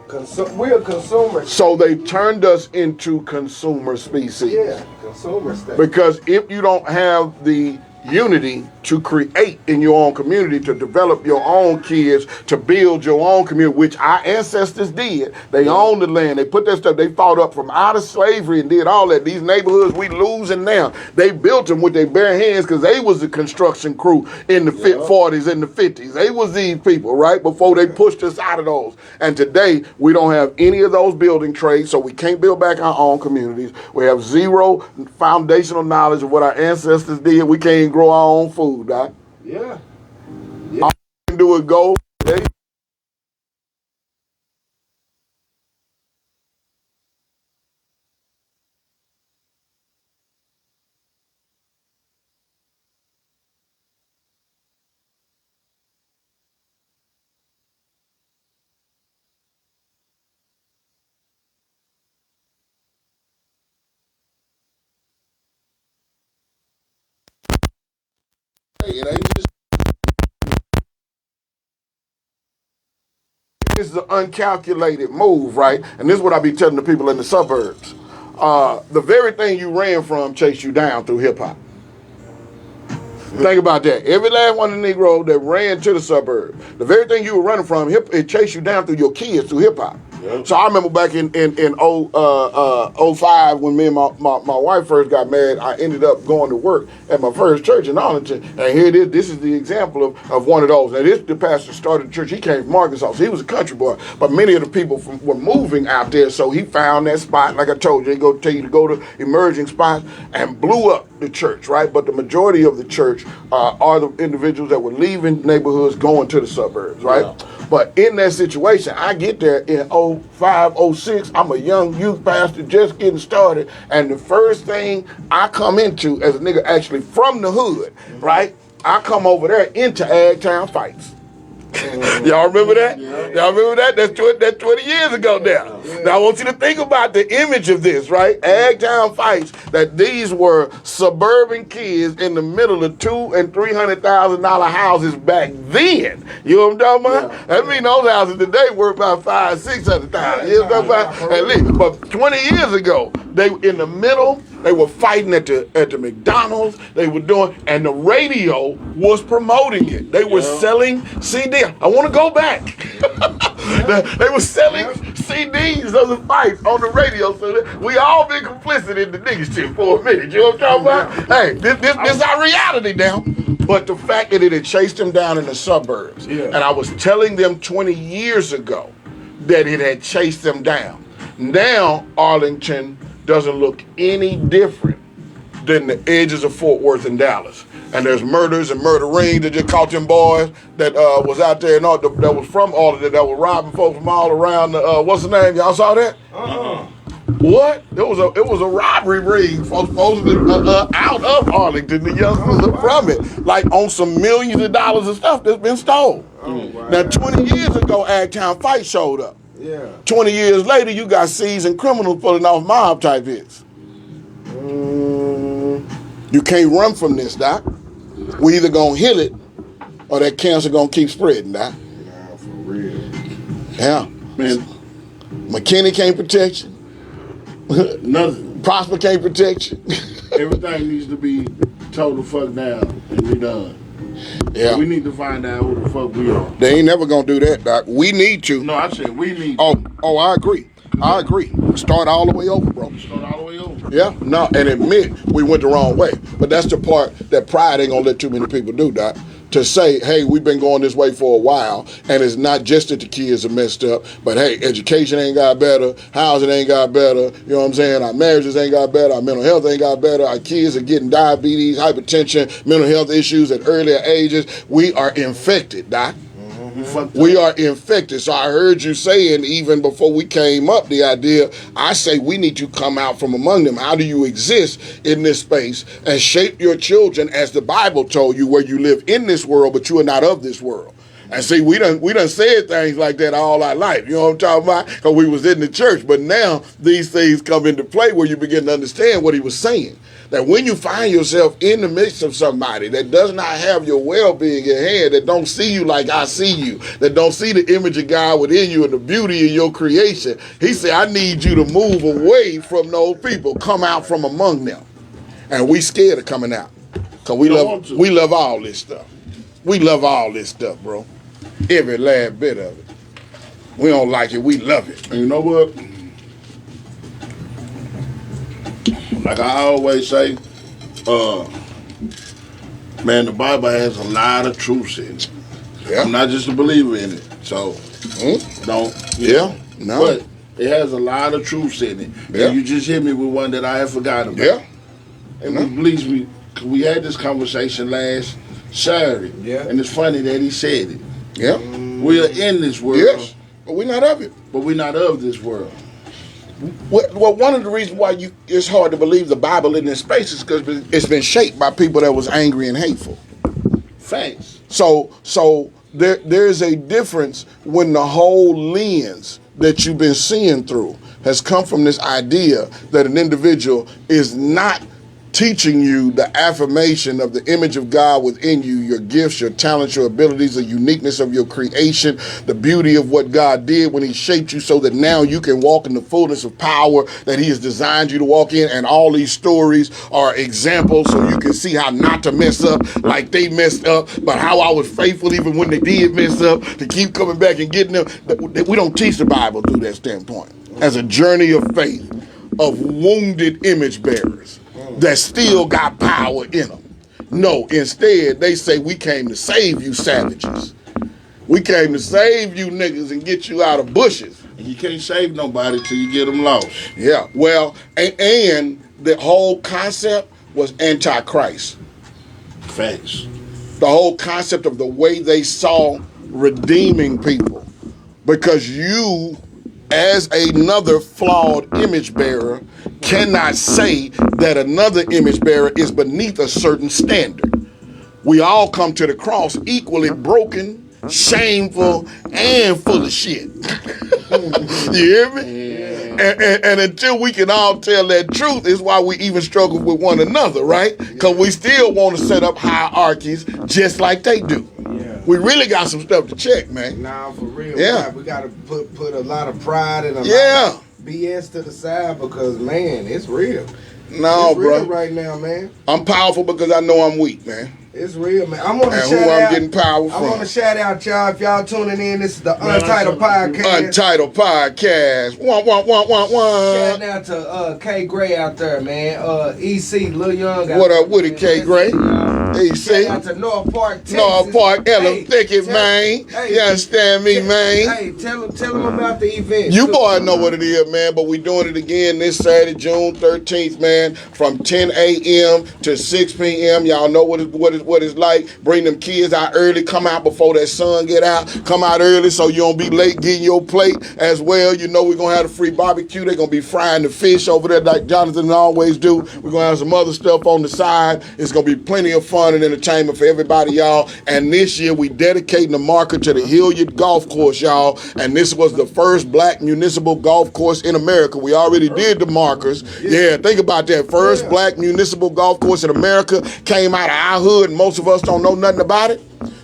we're consumers. So they turned us into consumer species. Yeah, consumer stuff. Because if you don't have the unity to create in your own community, to develop your own kids, to build your own community, which our ancestors did. They owned the land. They put that stuff. They fought up from out of slavery and did all that. These neighborhoods we losing now, they built them with their bare hands because they was the construction crew in the 40s and the 50s. They was these people, right, before they pushed us out of those. And today, we don't have any of those building trades, so we can't build back our own communities. We have zero foundational knowledge of what our ancestors did. We can't grow our own food, Doc. Yeah. All we can do is go. It ain't just It's the uncalculated move, right? And this is what I be telling the people in the suburbs. The very thing you ran from chased you down through hip hop. Think about that. Every last one of the Negroes that ran to the suburbs, the very thing you were running from, it chased you down through your kids through hip hop. Yep. So I remember back in 05 when me and my wife first got married, I ended up going to work at my first church in Arlington. And here it is. This is the example of one of those. Now the pastor started the church. He came from Arkansas. So he was a country boy. But many of the people were moving out there. So he found that spot, like I told you, tell you to go to emerging spots and blew up the church, right? But the majority of the church are the individuals that were leaving neighborhoods going to the suburbs, right? Yeah. But in that situation, I get there in 05, 06. I'm a young youth pastor just getting started. And the first thing I come into as a nigga actually from the hood, right? I come over there into Ag Town fights. Y'all remember that? Yeah. Y'all remember that? That's 20 years ago now. Yeah. Now I want you to think about the image of this, right? Ag Town fights, that these were suburban kids in the middle of $200,000 and $300,000 houses back then. You know what I'm talking about? Yeah. That mean those houses today worth about $500,000, $600,000. You know what I'm talking about? At least. But 20 years ago, they were in the middle. They were fighting at the McDonald's. They were doing, and the radio was promoting it. They were selling CDs. I want to go back. They were selling CDs of the fights on the radio. So we all been complicit in the nigga shit for a minute. You know what I'm talking about? Hey, this our reality now. But the fact that it had chased them down in the suburbs, and I was telling them 20 years ago that it had chased them down. Now Arlington doesn't look any different than the edges of Fort Worth and Dallas. And there's murders and murder rings that just caught them boys that was out there and all that was from all of that were robbing folks from all around. What's the name? Y'all saw that? What? It was a robbery ring, folks out of Arlington. The youngsters are from it, like on some millions of dollars of stuff that's been stolen. Now 20 years ago, Ag Town Fight showed up. Yeah. 20 years later, you got seasoned criminals pulling off mob type hits. You can't run from this, Doc. We either gonna heal it, or that cancer gonna keep spreading, Doc. Nah, for real. Yeah, man. McKinney can't protect you. Nothing. Prosper can't protect you. Everything needs to be told the fuck down and redone. Yeah. So we need to find out who the fuck we are. They ain't never gonna do that, Doc. We need to. No, I said we need to. Oh, I agree. I agree. Start all the way over, bro. Start all the way over. Yeah, no, and admit we went the wrong way. But that's the part that pride ain't gonna let too many people do, Doc. to say, hey, we've been going this way for a while, and it's not just that the kids are messed up, but hey, education ain't got better, housing ain't got better, you know what I'm saying? Our marriages ain't got better, our mental health ain't got better, our kids are getting diabetes, hypertension, mental health issues at earlier ages. We are infected, Doc. We are infected. So I heard you saying, even before we came up, the idea, I say we need to come out from among them. How do you exist in this space and shape your children as the Bible told you, where you live in this world, but you are not of this world? And see, we done said things like that all our life. You know what I'm talking about? Because we was in the church. But now these things come into play where you begin to understand what he was saying. That when you find yourself in the midst of somebody that does not have your well-being in hand, that don't see you like I see you, that don't see the image of God within you and the beauty of your creation, he said, I need you to move away from those people. Come out from among them. And we scared of coming out. Because we love all this stuff. We love all this stuff, bro. Every last bit of it. We don't like it, we love it. And you know what? Like I always say, man, the Bible has a lot of truths in it. Yeah. I'm not just a believer in it, so don't. Yeah, no. But it has a lot of truths in it. Yeah. And you just hit me with one that I had forgotten about. Yeah. And it believes me, we had this conversation last Saturday. Yeah. And it's funny that he said it. Yeah. We are in this world. Yes, but we're not of it. But we're not of this world. Well, one of the reasons why it's hard to believe the Bible in this space is because it's been shaped by people that was angry and hateful. Facts. So there's a difference when the whole lens that you've been seeing through has come from this idea that an individual is not teaching you the affirmation of the image of God within you, your gifts, your talents, your abilities, the uniqueness of your creation, the beauty of what God did when he shaped you so that now you can walk in the fullness of power that he has designed you to walk in. And all these stories are examples so you can see how not to mess up like they messed up, but how I was faithful even when they did mess up to keep coming back and getting them. We don't teach the Bible through that standpoint as a journey of faith of wounded image bearers that still got power in them. No, instead, they say, we came to save you savages. We came to save you niggas and get you out of bushes. And you can't save nobody till you get them lost. Yeah, well, and the whole concept was antichrist. Facts. The whole concept of the way they saw redeeming people. Because you, as another flawed image bearer, cannot say that another image bearer is beneath a certain standard. We all come to the cross equally broken, shameful, and full of shit. You hear me? Yeah. And until we can all tell that truth is why we even struggle with one another, right? Because we still want to set up hierarchies just like they do. Yeah. We really got some stuff to check, man. Nah, for real. Yeah. We got to put a lot of pride and a lot of BS to the side because, man, it's real. No, it's real bro. Right now, man. I'm powerful because I know I'm weak, man. It's real, man. I want to shout out. Getting power from. I want to shout out y'all. If y'all tuning in, this is the Untitled Podcast. Untitled Podcast. One. Shout out to K Gray out there, man. EC, Lil Young. What up with it, K Gray? EC. Shout out to North Park, Texas. North Park, Ella Thicket, man. You understand me, man? Hey, tell them about the event. You boys know what it is, man. But we doing it again this Saturday, June 13th, man, from 10 a.m. to 6 p.m. Y'all know what it's like. Bring them kids out early. Come out before that sun get out. Come out early so you don't be late getting your plate as well. You know we're going to have a free barbecue. They're going to be frying the fish over there like Jonathan always do. We're going to have some other stuff on the side. It's going to be plenty of fun and entertainment for everybody, y'all. And this year we dedicating the marker to the Hilliard Golf Course, y'all. And this was the first black municipal golf course in America. We already did the markers. Yeah, think about that. First black municipal golf course in America came out of our hood, and most of us don't know nothing about it.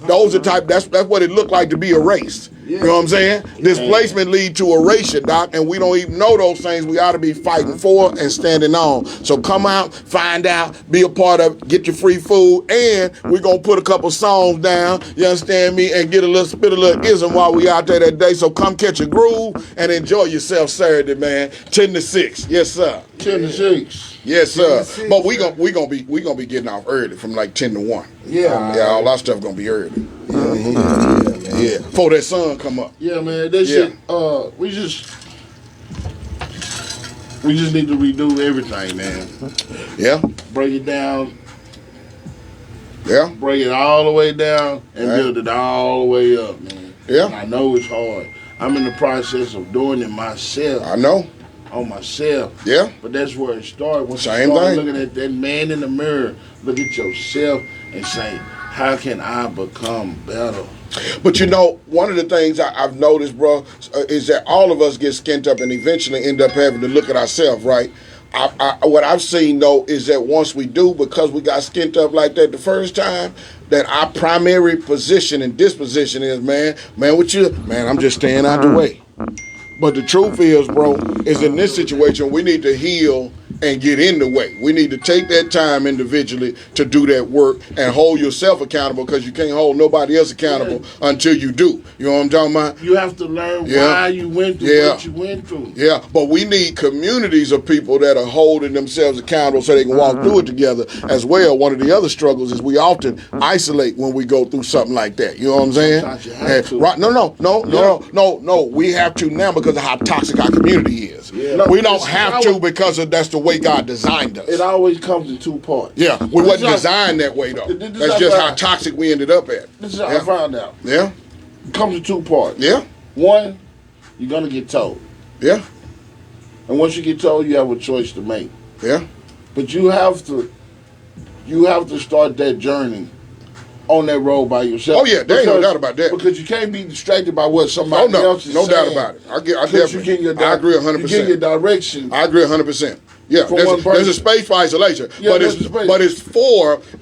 Those are that's what it looked like to be erased. You know what I'm saying? Displacement lead to erasure, Doc, and we don't even know those things we ought to be fighting for and standing on. So come out, find out, be a part of it, get your free food, and we're going to put a couple songs down, you understand me, and get spit a little ism while we out there that day. So come catch a groove and enjoy yourself Saturday, man. 10 to 6. Yes, sir. 10 to 6. Yes, sir. But we gonna be getting off early from like 10 to 1. Yeah. Yeah, all our stuff gonna be early. Yeah. Before that sun come up. Yeah, man. That shit. We just need to redo everything, man. Yeah. Break it down. Yeah. Break it all the way down and build it all the way up, man. Yeah. And I know it's hard. I'm in the process of doing it myself. I know. On myself. Yeah. But that's where it starts. When Same you start thing. looking at that man in the mirror, look at yourself and say, how can I become better? But you know, one of the things I've noticed, bro, is that all of us get skint up and eventually end up having to look at ourselves, right? What I've seen, though, is that once we do, because we got skint up like that the first time, that our primary position and disposition is, man, I'm just staying out the way. But the truth is, bro, is in this situation, we need to heal and get in the way. We need to take that time individually to do that work and hold yourself accountable, because you can't hold nobody else accountable until you do. You know what I'm talking about? You have to learn why you went through what you went through. Yeah, but we need communities of people that are holding themselves accountable so they can walk through it together as well. One of the other struggles is we often isolate when we go through something like that. You know what I'm saying? Sometimes you have to. Right? No. We have to now because of how toxic our community is. Yeah. We don't have to because that's the way God designed us. It always comes in 2 parts. Yeah, we wasn't designed that way, though. That's just how toxic we ended up at. This is how I found out. Yeah. It comes in 2 parts. Yeah. One, you're going to get told. Yeah. And once you get told, you have a choice to make. Yeah. But you have to start that journey on that road by yourself. Oh, yeah, there ain't no doubt about that. Because you can't be distracted by what somebody else is saying. No doubt about it. I agree 100%. You get your direction. I agree 100%. Yeah, there's a space for isolation, Yeah, but it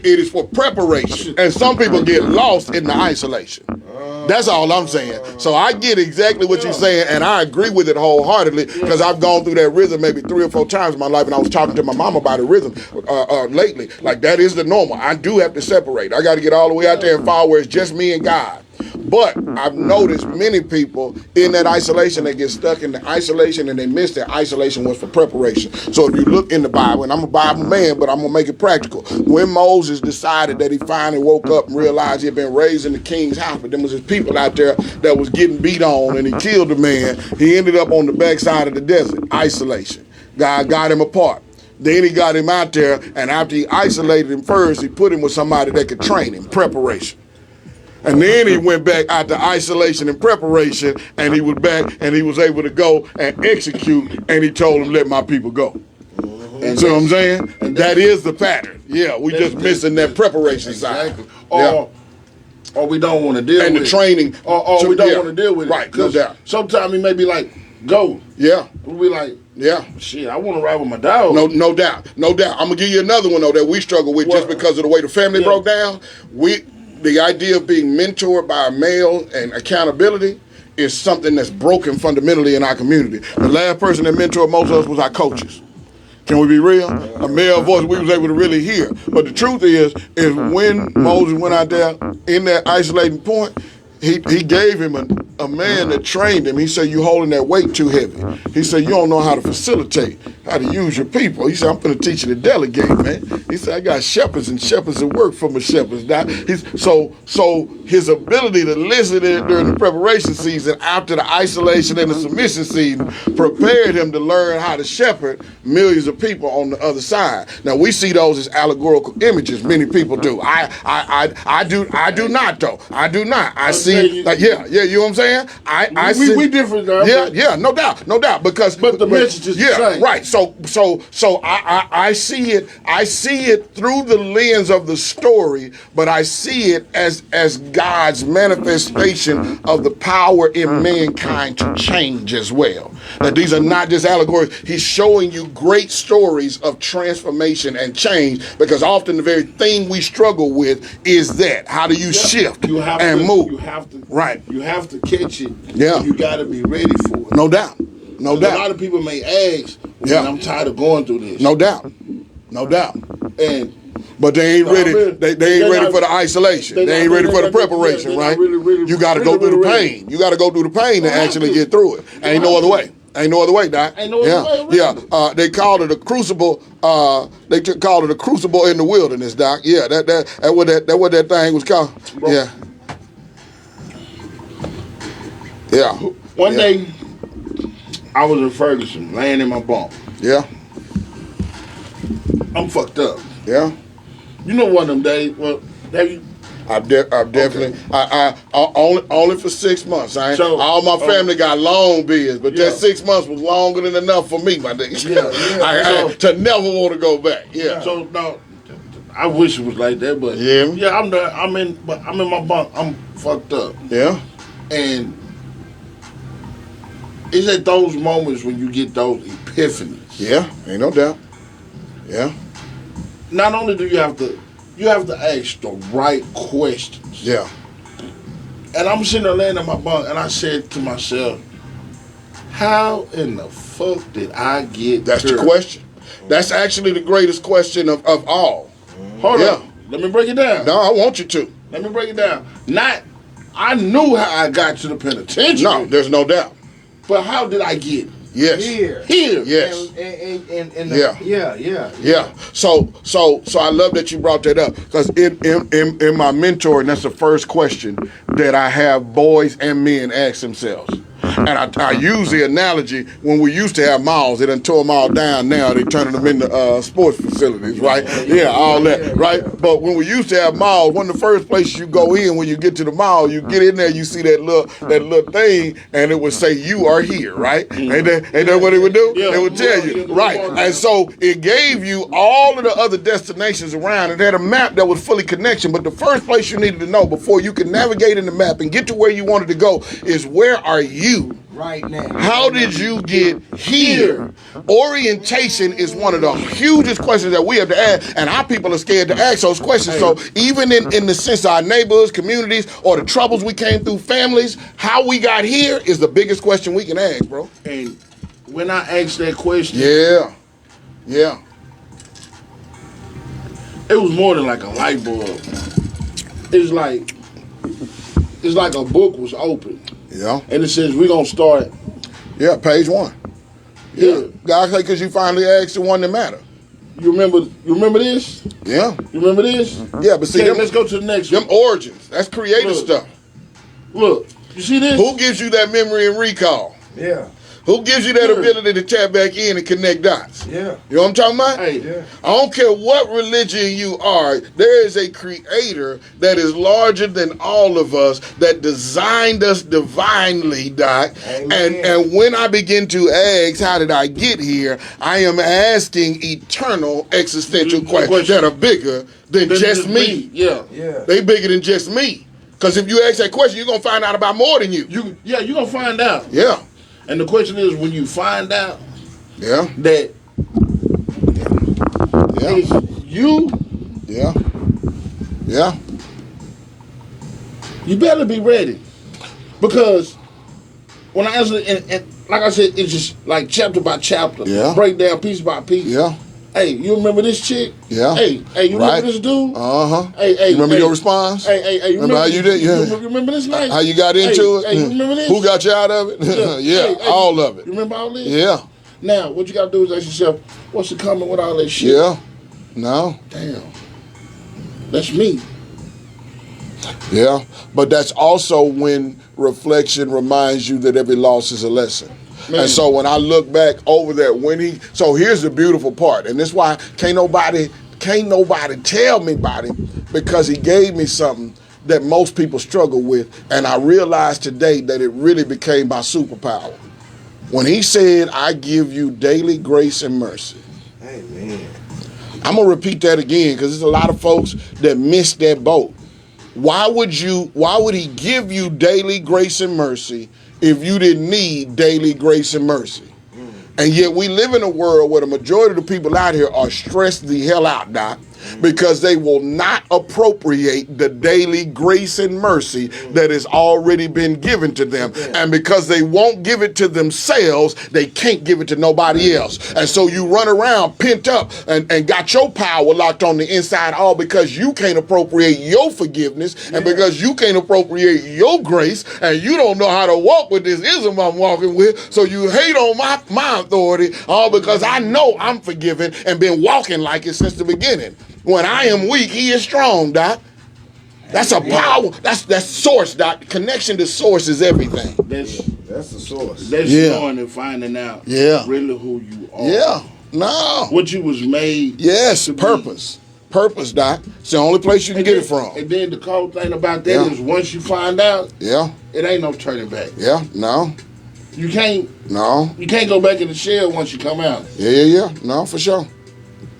is for preparation, and some people get lost in the isolation. That's all I'm saying. So I get exactly what you're saying, and I agree with it wholeheartedly, because I've gone through that rhythm maybe 3 or 4 times in my life, and I was talking to my mom about a rhythm lately. Like, that is the normal. I do have to separate. I got to get all the way out there and fall where it's just me and God. But I've noticed many people in that isolation, they get stuck in the isolation and they miss that isolation was for preparation. So if you look in the Bible, and I'm a Bible man, but I'm going to make it practical. When Moses decided that he finally woke up and realized he had been raised in the king's house, but there was his people out there that was getting beat on and he killed the man, he ended up on the backside of the desert, isolation. God got him apart. Then he got him out there, and after he isolated him first, he put him with somebody that could train him, preparation. And then he went back out to isolation and preparation, and he was back, and he was able to go and execute, and he told him, let my people go. And so what I'm saying? That is the pattern. Yeah, we just missing that preparation side. Or we don't want to deal with it. And the training. Or we don't want to deal with it. Right, no doubt. Sometimes he may be like, go. Yeah. We'll be like, yeah. Shit, I want to ride with my dog. No doubt. I'm going to give you another one, though, that we struggle with just because of the way the family broke down. The idea of being mentored by a male and accountability is something that's broken fundamentally in our community. The last person that mentored most of us was our coaches. Can we be real? A male voice we was able to really hear. But the truth is when Moses went out there in that isolating point, he gave him a man that trained him. He said, you holding that weight too heavy. He said, you don't know how to facilitate, how to use your people. He said, I'm going to teach you to delegate, man. He said, I got shepherds and shepherds that work for my shepherds. So his ability to listen during the preparation season after the isolation and the submission season prepared him to learn how to shepherd millions of people on the other side. Now, we see those as allegorical images. Many people do. I do not, though. I do not. I see, you know what I'm saying? We different, though. Yeah, no doubt. But the message is the same. Right. So I see it through the lens of the story, but I see it as God's manifestation of the power in mankind to change as well. That these are not just allegories. He's showing you great stories of transformation and change, because often the very thing we struggle with is that. How do you shift and move? You have have to Right. You have to catch it. Yeah. You got to be ready for it. No doubt. No A doubt. lot of people may ask, Yeah. I'm tired of going through this. No doubt. No doubt. And But they ain't ready. They ain't ready for the isolation. They ain't ready for the preparation, right? You got to go through the pain. You got to go through the pain to actually get through it. Ain't no other way. Ain't no other way, Doc. Ain't no other way. Yeah. They called it a crucible. They called it a crucible in the wilderness, Doc. Yeah. That what that thing was called. Bro. Yeah. Yeah. One day, I was in Ferguson, laying in my bunk. Yeah. I'm fucked up. Yeah. You know one of them days. Well, have you? I've definitely. Okay. I only for 6 months. All my family got long beards, but that 6 months was longer than enough for me, my nigga. Yeah. To never want to go back. Yeah. So no, I wish it was like that, but Yeah. I'm done. I'm in my bunk. I'm fucked up, Yeah. and it's at those moments when you get those epiphanies. Yeah. Ain't no doubt. Yeah. Not only do you have to ask the right questions. Yeah. And I'm sitting there laying in my bunk, and I said to myself, "How in the fuck did I get?" That's here? the question. That's actually the greatest question of all. Hold Yeah. on. Let me break it down. No, I want you to. Let me break it down. I knew how I got to the penitentiary. No, there's no doubt. But how did I get Yes. Here. here? Yes. And Yeah. Yeah. So I love that you brought that up, because in my mentoring, that's the first question that I have boys and men ask themselves. And I use the analogy, when we used to have malls, they done tore them all down. Now they turning them into sports facilities, right? Yeah, all that, right? But when we used to have malls, one of the first places you go in when you get to the mall, you get in there, you see that little thing, and it would say, "You are here," right? Ain't that what it would do? Yeah. It would tell you, right? And so it gave you all of the other destinations around. It had a map that was fully connection, but the first place you needed to know before you could navigate in the map and get to where you wanted to go is, where are you right now? How did you get here? Orientation is one of the hugest questions that we have to ask, and our people are scared to ask those questions. So even in the sense of our neighborhoods, communities, or the troubles we came through, families, how we got here is the biggest question we can ask, bro. And when I asked that question, Yeah. it was more than like a light bulb. It's like a book was open. Yeah. And it says, we're going to start Yeah, page 1. here. God, because you finally asked the one that matter. You remember this? Yeah. You remember this? Yeah, but see, Okay, them, let's go to the next them one. origins, that's creative stuff. Look, you see this? Who gives you that memory and recall? Yeah. Who gives you that ability to tap back in and connect dots? Yeah. You know what I'm talking about? Hey, Yeah. I don't care what religion you are, there is a creator that is larger than all of us, that designed us divinely, Doc. And when I begin to ask, how did I get here? I am asking eternal existential questions that are bigger than just me. Yeah. Yeah. They bigger than just me. Because if you ask that question, you're going to find out about more than you. You're going to find out. Yeah. And the question is, when you find out Yeah. that it's you, Yeah. Yeah. you better be ready. Because when I answer it, and like I said, it's just like chapter by chapter, break down piece by piece. Yeah. Hey, you remember this chick? Yeah. Hey, you remember this dude? Uh-huh. Hey, you remember your response? Hey, you remember how you did? Yeah. You remember this night? How you got into it? Hey, you remember this? Who got you out of it? Yeah, all of it. You remember all this? Yeah. Now, what you got to do is ask yourself, what's the comment with all that shit? Yeah. No. Damn. That's me. Yeah. But that's also when reflection reminds you that every loss is a lesson. Man. And so when I look back over that, so here's the beautiful part, and this is why can't nobody tell me about him, because he gave me something that most people struggle with, and I realized today that it really became my superpower. When he said, "I give you daily grace and mercy." Amen. I'm gonna repeat that again, because there's a lot of folks that miss that boat. Why would he give you daily grace and mercy if you didn't need daily grace and mercy? And yet we live in a world where the majority of the people out here are stressed the hell out, Doc. because they will not appropriate the daily grace and mercy that has already been given to them. And because they won't give it to themselves, they can't give it to nobody else. And so you run around pent up and got your power locked on the inside, all because you can't appropriate your forgiveness and because you can't appropriate your grace, and you don't know how to walk with this ism I'm walking with. So you hate on my authority, all because I know I'm forgiven and been walking like it since the beginning. When I am weak, he is strong, Doc. That's a power. That's source, Doc. Connection to source is everything. That's the source. That's knowing and finding out really who you are. Yeah. No. What you was made. Yes, purpose. Purpose, Doc. It's the only place you can get it from. And then the cool thing about that is once you find out, it ain't no turning back. Yeah, no. You can't. No. You can't go back in the shell once you come out. Yeah. No, for sure.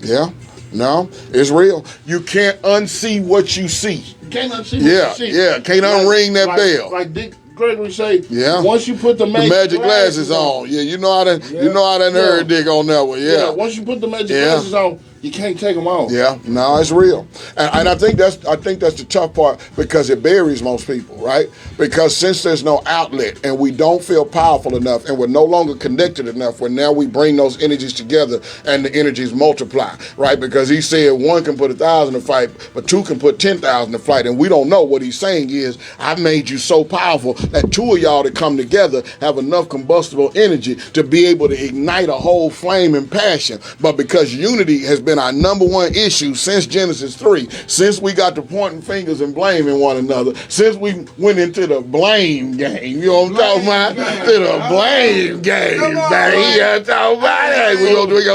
Yeah. No, it's real. You can't unsee what you see. You can't unsee what you see. Yeah, can't unring that bell. Like Dick Gregory say, once you put the magic glasses on. Yeah, you know how that nerd Dick on that one. Yeah. Once you put the magic glasses on, you can't take them off. Yeah, no, it's real, and I think that's the tough part, because it buries most people, right? Because since there's no outlet and we don't feel powerful enough and we're no longer connected enough, where now we bring those energies together and the energies multiply, right? Because he said one can put 1,000 to fight, but two can put 10,000 to fight, and we don't know. What he's saying is, I've made you so powerful that two of y'all that come together have enough combustible energy to be able to ignite a whole flame and passion. But because unity has been our number one issue since Genesis 3, since we got to pointing fingers and blaming one another, since we went into the blame game, you know what I'm talking about? To the blame game, man. You know what I'm talking about? Hey,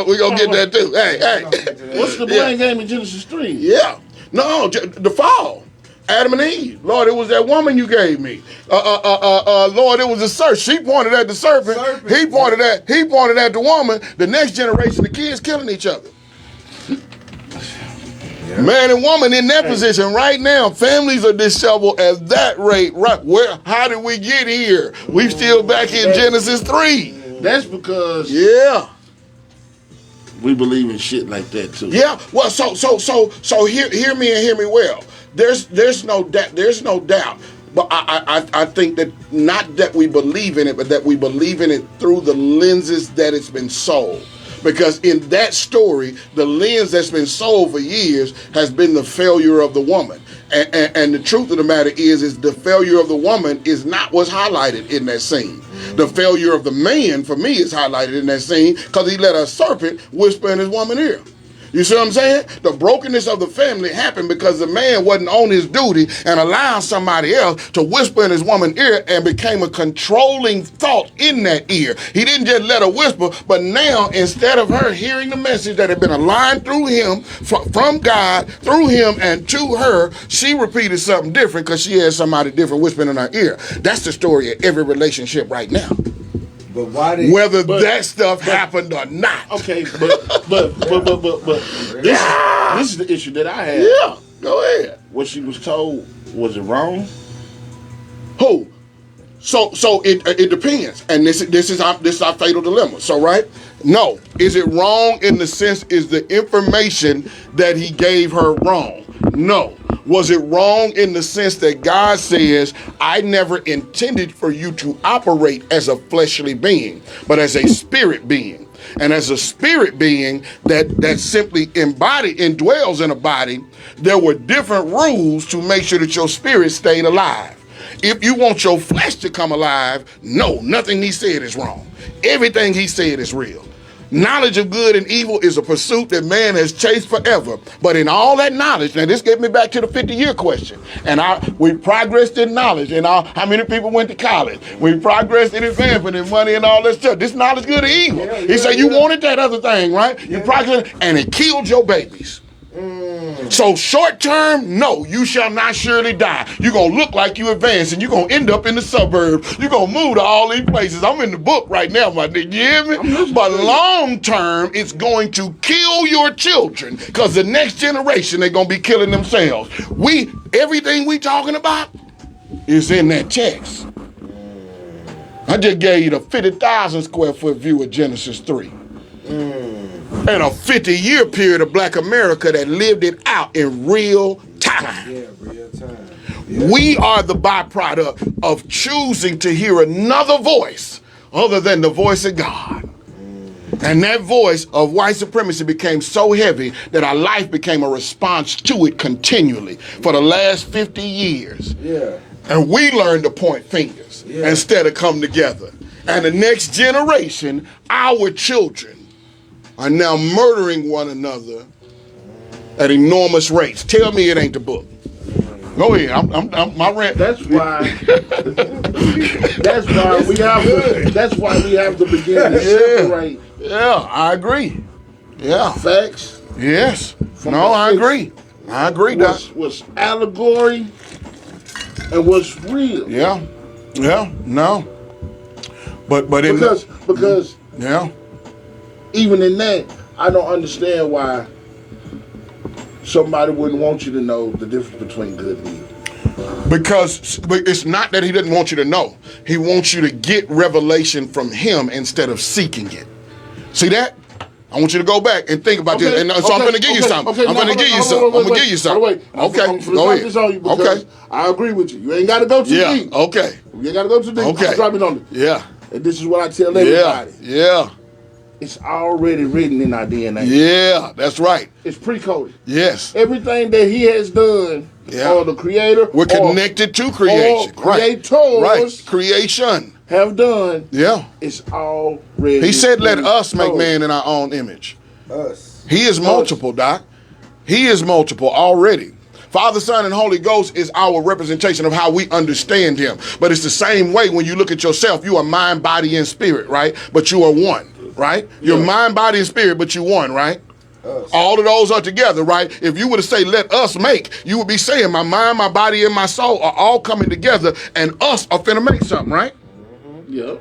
we gonna get that too. Hey. What's the blame game in Genesis 3? Yeah. No, the fall. Adam and Eve. Lord, it was that woman you gave me. Lord, it was the serpent. She pointed at the serpent. He pointed at the woman. The next generation, the kids killing each other. Man and woman in that position right now. Families are disheveled at that rate. Right? How did we get here? We still back in Genesis 3. That's because we believe in shit like that too. Yeah. Well, so hear me and hear me well. There's no doubt. But I think that not that we believe in it, but that we believe in it through the lenses that it's been sold. Because in that story, the lens that's been sold for years has been the failure of the woman. And the truth of the matter is the failure of the woman is not what's highlighted in that scene. The failure of the man, for me, is highlighted in that scene because he let a serpent whisper in his woman's ear. You see what I'm saying? The brokenness of the family happened because the man wasn't on his duty and allowed somebody else to whisper in his woman's ear and became a controlling thought in that ear. He didn't just let her whisper, but now instead of her hearing the message that had been aligned through him, from God, through him and to her, she repeated something different because she had somebody different whispering in her ear. That's the story of every relationship right now. But why that stuff happened or not? Okay, but this is the issue that I had. Yeah, go ahead. What she was told, was it wrong? Who? So it depends, and this is our fatal dilemma. So right? No, is it wrong in the sense is the information that he gave her wrong? No. Was it wrong in the sense that God says, I never intended for you to operate as a fleshly being, but as a spirit being? And as a spirit being that simply indwells in a body, there were different rules to make sure that your spirit stayed alive. If you want your flesh to come alive, no, nothing he said is wrong. Everything he said is real. Knowledge of good and evil is a pursuit that man has chased forever. But in all that knowledge, now this gets me back to the 50-year question. And we progressed in knowledge. And how many people went to college? We progressed in advancement and money and all that stuff. This knowledge good or evil. He said you wanted that other thing, right? You progressed, and it killed your babies. So short term, no, you shall not surely die. You're going to look like you advance and you're going to end up in the suburbs. You're going to move to all these places. I'm in the book right now, my nigga. You hear me? But long term, it's going to kill your children because the next generation, they're going to be killing themselves. Everything we talking about is in that text. I just gave you the 50,000 square foot view of Genesis 3. and a 50-year period of Black America that lived it out in real time. Yeah, real time. We are the byproduct of choosing to hear another voice other than the voice of God. And that voice of white supremacy became so heavy that our life became a response to it continually for the last 50 years. Yeah. And we learned to point fingers instead of come together. And the next generation, our children, are now murdering one another at enormous rates. Tell me it ain't the book. Go ahead. I'm my rant. That's why. That's why we have to begin to separate. Yeah, I agree. Yeah. Facts. Yes. No, I agree. I agree, Doc. What's allegory and what's real. Yeah. Yeah. No. But because yeah. Even in that, I don't understand why somebody wouldn't want you to know the difference between good and evil. Because it's not that he doesn't want you to know. He wants you to get revelation from him instead of seeking it. See that? I want you to go back and think about this. And so I'm going to give you something. I'm going to give you something. I'm going to give you something. Okay, go ahead. Okay. I agree with you. You ain't got to go too deep. Okay. You ain't got to go too deep. Okay. I'm dropping on it. Yeah. And this is what I tell everybody. Yeah. It's already written in our DNA. Yeah, that's right. It's pre-coded. Yes. Everything that he has done, or the creator, we're connected to creation. Or creators, right. Creation, have done. Yeah. It's already. He said, "Let us make man in our own image." Us. He is multiple, Doc. He is multiple already. Father, Son, and Holy Ghost is our representation of how we understand him. But it's the same way when you look at yourself. You are mind, body, and spirit, right? But you are one. Right? Your mind, body, and spirit, but you one, right? Us. All of those are together, right? If you were to say, let us make, you would be saying my mind, my body, and my soul are all coming together, and us are finna make something, right? Yeah.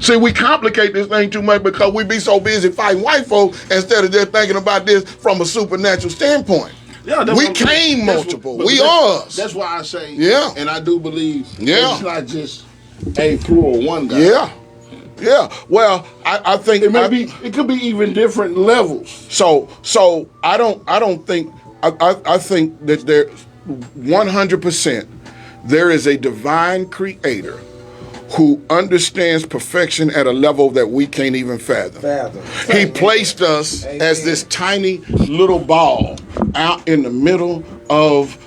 See, we complicate this thing too much because we be so busy fighting white folk instead of just thinking about this from a supernatural standpoint. Yeah, we came multiple. We are us. That's why I say, and I do believe it's not just a plural one guy. Yeah. Yeah, well, I think it could be even different levels. So I think that there 100% there is a divine creator who understands perfection at a level that we can't even fathom. He placed us as this tiny little ball out in the middle of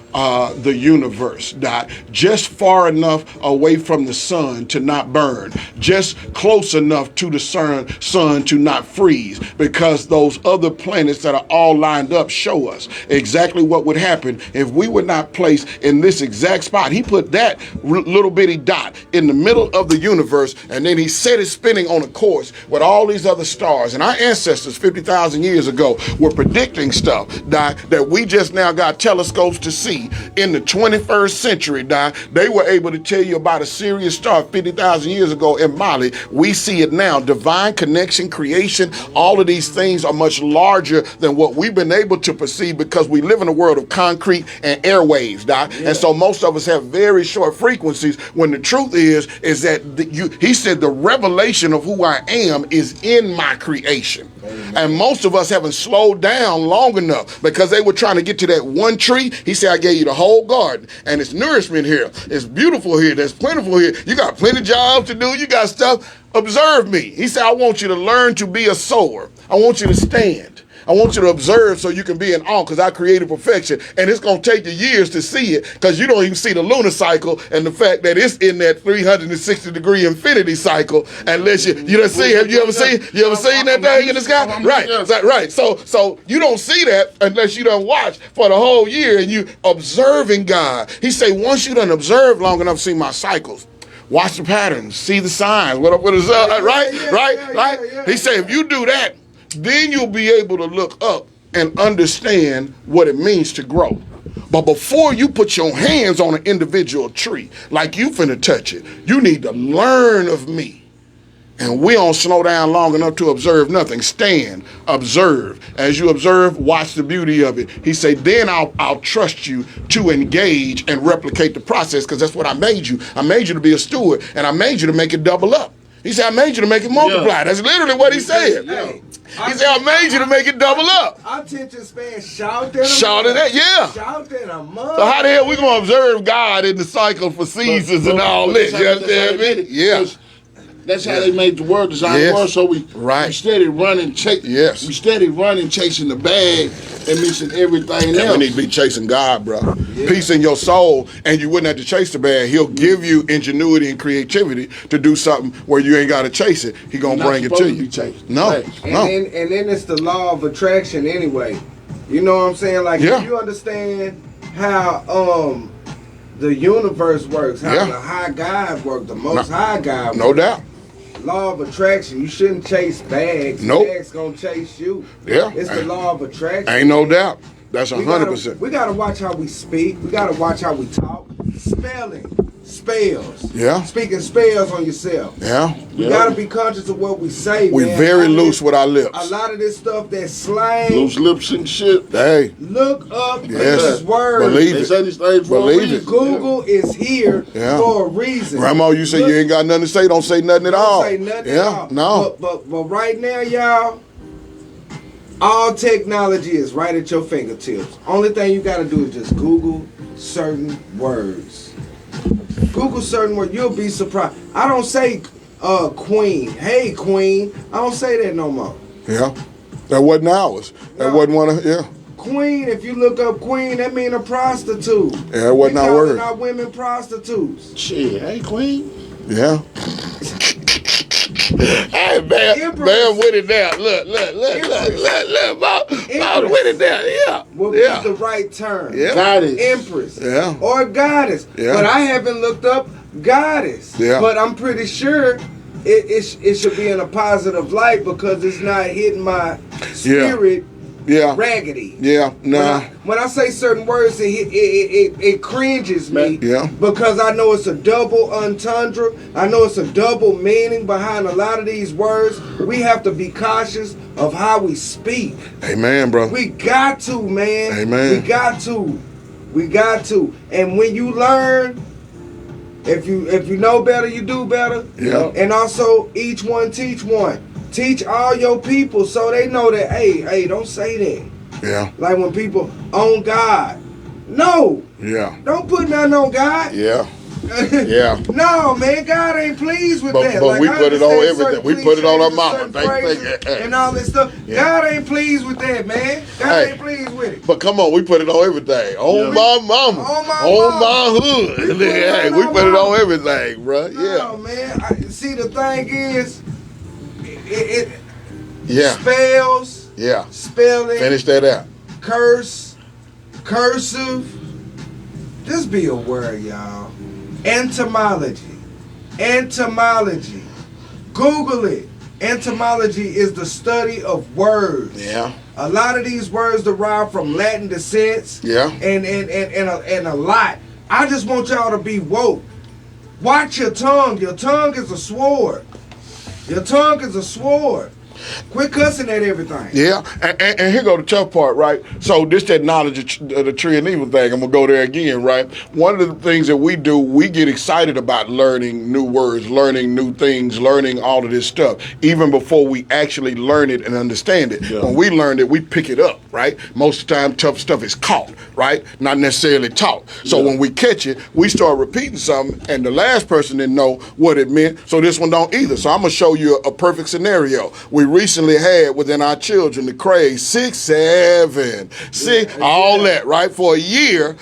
the universe, Dot, just far enough away from the sun to not burn, just close enough to the sun to not freeze, because those other planets that are all lined up show us exactly what would happen if we were not placed in this exact spot. He put that little bitty dot in the middle of the universe, and then he set it spinning on a course with all these other stars. And our ancestors 50,000 years ago were predicting stuff, Dot, that we just now got telescopes to see. In the 21st century, they were able to tell you about a Sirius star 50,000 years ago in Mali. We see it now. Divine connection, creation, all of these things are much larger than what we've been able to perceive because we live in a world of concrete and airwaves, And so most of us have very short frequencies when the truth is that he said the revelation of who I am is in my creation. And most of us haven't slowed down long enough because they were trying to get to that one tree. He said, I gave you the whole garden, and it's nourishment here. It's beautiful here. There's plentiful here. You got plenty of jobs to do. You got stuff. Observe me. He said, I want you to learn to be a sower. I want you to stand. I want you to observe so you can be in awe because I created perfection. And it's going to take you years to see it because you don't even see the lunar cycle and the fact that it's in that 360-degree infinity cycle unless you don't see. Have you ever seen that thing in the sky? Right. So you don't see that unless you don't watch for the whole year and you observing God. He say, once you done observe long enough, see my cycles. Watch the patterns, see the signs. What is up? Right? He say, if you do that, then you'll be able to look up and understand what it means to grow. But before you put your hands on an individual tree, like you finna touch it, you need to learn of me. And we don't slow down long enough to observe nothing. Stand, observe. As you observe, watch the beauty of it. He said, then I'll trust you to engage and replicate the process because that's what I made you. I made you to be a steward, and I made you to make it double up. He said, I made you to make it multiply. Yeah. That's literally what he said. Yeah. He said, I made you to make it double up. Our attention span shot at Shout it at, yeah. Shout at a month. So how the hell we gonna observe God in the cycle for seasons and all this? You understand me? Yeah. That's how they made the world design the world. So we steady running, we steady running, chasing the bag and missing everything else. We need to be chasing God, bro. Yeah. Peace in your soul, and you wouldn't have to chase the bag. He'll give you ingenuity and creativity to do something where you ain't got to chase it. He gonna bring it to you. No, right. And then it's the law of attraction anyway. You know what I'm saying? Like if you understand how the universe works, how the high God works, the most high God works. No doubt. Law of attraction. You shouldn't chase bags. Nope. Bags gonna chase you. Yeah. It's the law of attraction. Ain't no doubt. That's 100%. We gotta watch how we speak. We gotta watch how we talk. Spelling. Spells. Yeah. Speaking spells on yourself. Yeah. We gotta be conscious of what we say. We man. very loose with our lips. A lot of this stuff that's slang. Loose lips and shit. Hey. Look up these words. Believe it. Say these things for Believe a it. Google is here for a reason. Grandma, you say you ain't got nothing to say. Don't say nothing at all. Don't say nothing at all. No. But right now, y'all, all technology is right at your fingertips. Only thing you gotta do is just Google certain words. Google certain words. You'll be surprised. I don't say queen. Hey, queen. I don't say that no more. Yeah. That wasn't ours. That wasn't one of, Queen, if you look up queen, that mean a prostitute. Yeah, that wasn't our word. Our women prostitutes. Shit, hey, queen. Yeah. Hey, man with it down. Look, Bob with it down. Yeah. What is the right term? Yeah. Goddess. Empress. Yeah. Or goddess. Yeah. But I haven't looked up goddess. Yeah. But I'm pretty sure it should be in a positive light because it's not hitting my spirit raggedy. Yeah, nah. When I say certain words, it cringes me because I know it's a double entendre. I know it's a double meaning behind a lot of these words. We have to be cautious of how we speak. Amen, bro. We got to, man. Amen. We got to. And when you learn, if you know better, you do better. Yeah. And also, each one teach one. Teach all your people so they know that, hey, don't say that. Yeah. Like when people on God. No. Yeah. Don't put nothing on God. Yeah. Yeah. No, man, God ain't pleased with that. But like, we put it on everything. We put it on our mama. And all this stuff. Yeah. God ain't pleased with that, man. God ain't pleased with it. But come on, we put it on everything. On my mama. On my hood. We put it on everything, bro. No, man. See, the thing is, it spells. Yeah. Spelling. Finish that out. Cursive. Just be aware, y'all. Entomology. Google it. Entomology is the study of words. Yeah. A lot of these words derive from Latin descents. Yeah. And a lot. I just want y'all to be woke. Watch your tongue. Your tongue is a sword. Quit cussing at everything. Yeah, and here go the tough part, right? So this that knowledge of the tree and evil thing, I'm going to go there again, right? One of the things that we do, we get excited about learning new words, learning new things, learning all of this stuff, even before we actually learn it and understand it. Yeah. When we learn it, we pick it up, right? Most of the time, tough stuff is caught, right? Not necessarily taught. So when we catch it, we start repeating something, and the last person didn't know what it meant, so this one don't either. So I'm going to show you a perfect scenario. We recently had within our children the craze 6, 7, 6, all that, right? For a year,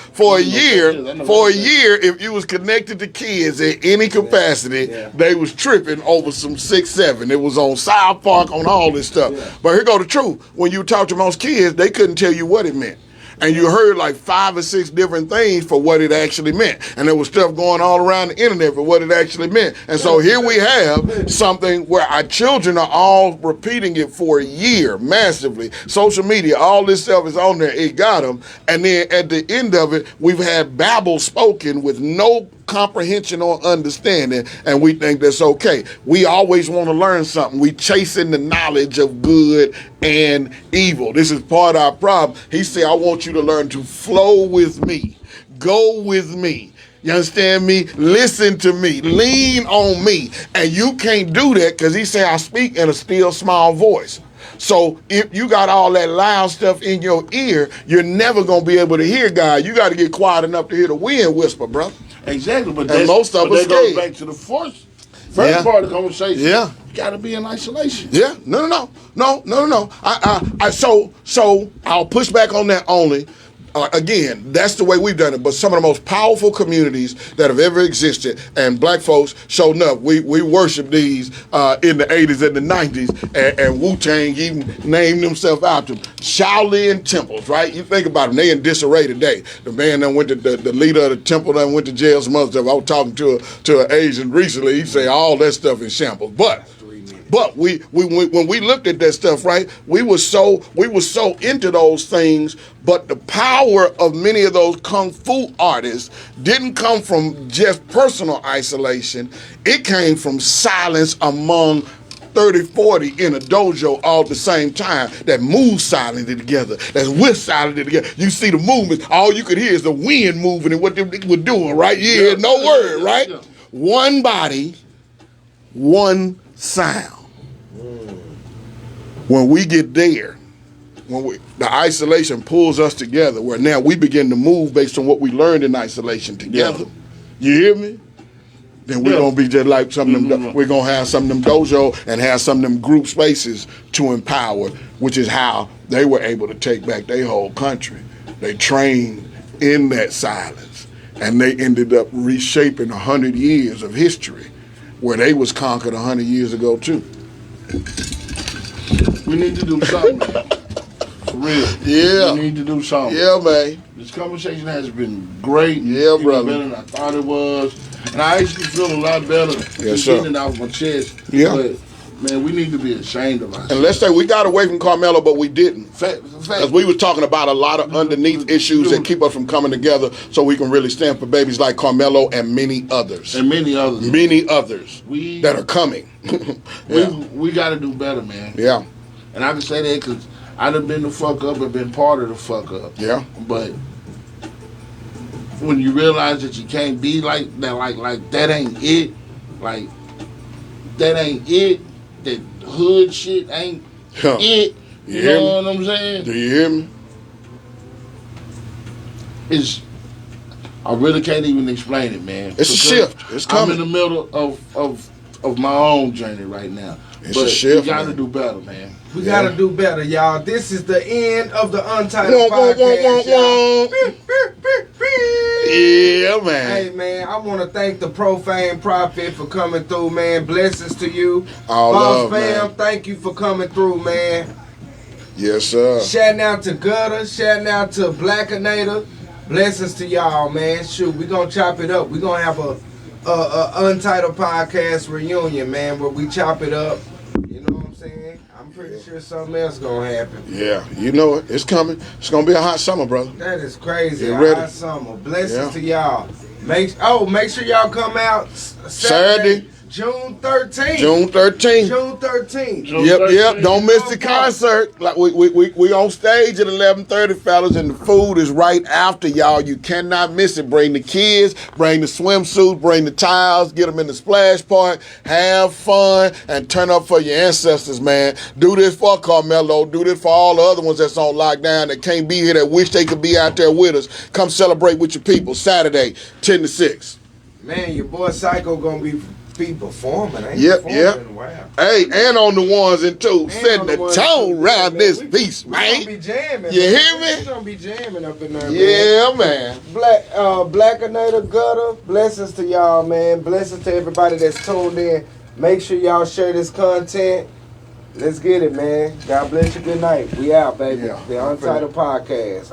if you was connected to kids in any capacity, they was tripping over some 6, 7. It was on South Park, on all this stuff. But here go the truth. When you talk to most kids, they couldn't tell you what it meant. And you heard like 5 or 6 different things for what it actually meant. And there was stuff going all around the internet for what it actually meant. And so here we have something where our children are all repeating it for a year massively. Social media, all this stuff is on there. It got them. And then at the end of it, we've had babble spoken with no comprehension or understanding, and we think that's okay. We always want to learn something. We chasing the knowledge of good and evil. This is part of our problem. He said, I want you to learn to flow with me. Go with me. You understand me? Listen to me. Lean on me. And you can't do that because he said I speak in a still small voice. So if you got all that loud stuff in your ear, you're never going to be able to hear God. You got to get quiet enough to hear the wind whisper, brother. Exactly, but most of us that goes scared. back to the first part of the conversation. Yeah. You got to be in isolation. Yeah, no. So I'll push back on that only. Again, that's the way we've done it. But some of the most powerful communities that have ever existed, and black folks showing up, we worship these in the 80s and the 90s, and Wu-Tang even named themselves after them. Shaolin temples, right? You think about them, they in disarray today. The man that went to the leader of the temple that went to jail, some other stuff. I was talking to an Asian recently. He say all that stuff in shambles. But we when we looked at that stuff, right, we were so into those things, but the power of many of those kung fu artists didn't come from just personal isolation. It came from silence among 30, 40 in a dojo all at the same time that move silently together, that's with silently together. You see the movements, all you could hear is the wind moving and what they were doing, right? You hear no word, right? One body, one sound. When we get there, the isolation pulls us together, where now we begin to move based on what we learned in isolation together. You hear me? Then we're gonna be just like some of them. We're gonna have some of them dojo and have some of them group spaces to empower, which is how they were able to take back their whole country. They trained in that silence, and they ended up reshaping 100 years of history, where they was conquered 100 years ago too. We need to do something, man. For real. Yeah. We need to do something. Yeah, man. This conversation has been great. Yeah, brother. Better than I thought it was. And I actually feel a lot better getting it off my chest. Yeah. But, man, we need to be ashamed of ourselves. And let's say we got away from Karmelo, but we didn't. Because we were talking about a lot of underneath issues that keep us from coming together so we can really stand for babies like Karmelo and many others. Many others that are coming. We got to do better, man. Yeah. And I can say that because I done been the fuck up and been part of the fuck up. Yeah. But when you realize that you can't be like that, like that ain't it. Like, that ain't it. That hood shit ain't it. You know what I'm saying? Do you hear me? I really can't even explain it, man. It's a shift. It's coming. I'm in the middle of my own journey right now. It's a shift. We gotta do better, man. We gotta do better, y'all. This is the end of the Untitled podcast, y'all. Yeah, man. Hey, man, I want to thank the Profane Prophet for coming through, man. Blessings to you. All Boss love, fam, man. thank you for coming through, man. Yes, sir. Shouting out to Gutter, shouting out to Blackinator. Blessings to y'all, man. Shoot, we gonna chop it up. We gonna have a Untitled podcast reunion, man, where we chop it up. You know what I'm saying? I'm pretty sure something else gonna happen. Yeah, you know it. It's coming. It's gonna be a hot summer, brother. That is crazy. Get ready. Hot summer. Blessings to y'all. Make sure y'all come out Saturday. June 13th. June 13th. June 13th. Yep. Don't miss the concert. Like we on stage at 11:30, fellas, and the food is right after y'all. You cannot miss it. Bring the kids, bring the swimsuits, bring the towels, get them in the splash park, have fun, and turn up for your ancestors, man. Do this for Karmelo. Do this for all the other ones that's on lockdown that can't be here, that wish they could be out there with us. Come celebrate with your people. Saturday, 10 to 6. Man, your boy Psyk-O gonna be performing. Yep. Wow. Hey, and on the ones and twos, setting the tone around this piece, we man. gonna be jamming. You man. hear me? We gonna be jamming up in there. Yeah, man. Blackinator, Gutter. Blessings to y'all, man. Blessings to everybody that's tuned in. Make sure y'all share this content. Let's get it, man. God bless you. Good night. We out, baby. Yeah. The Untitled Podcast.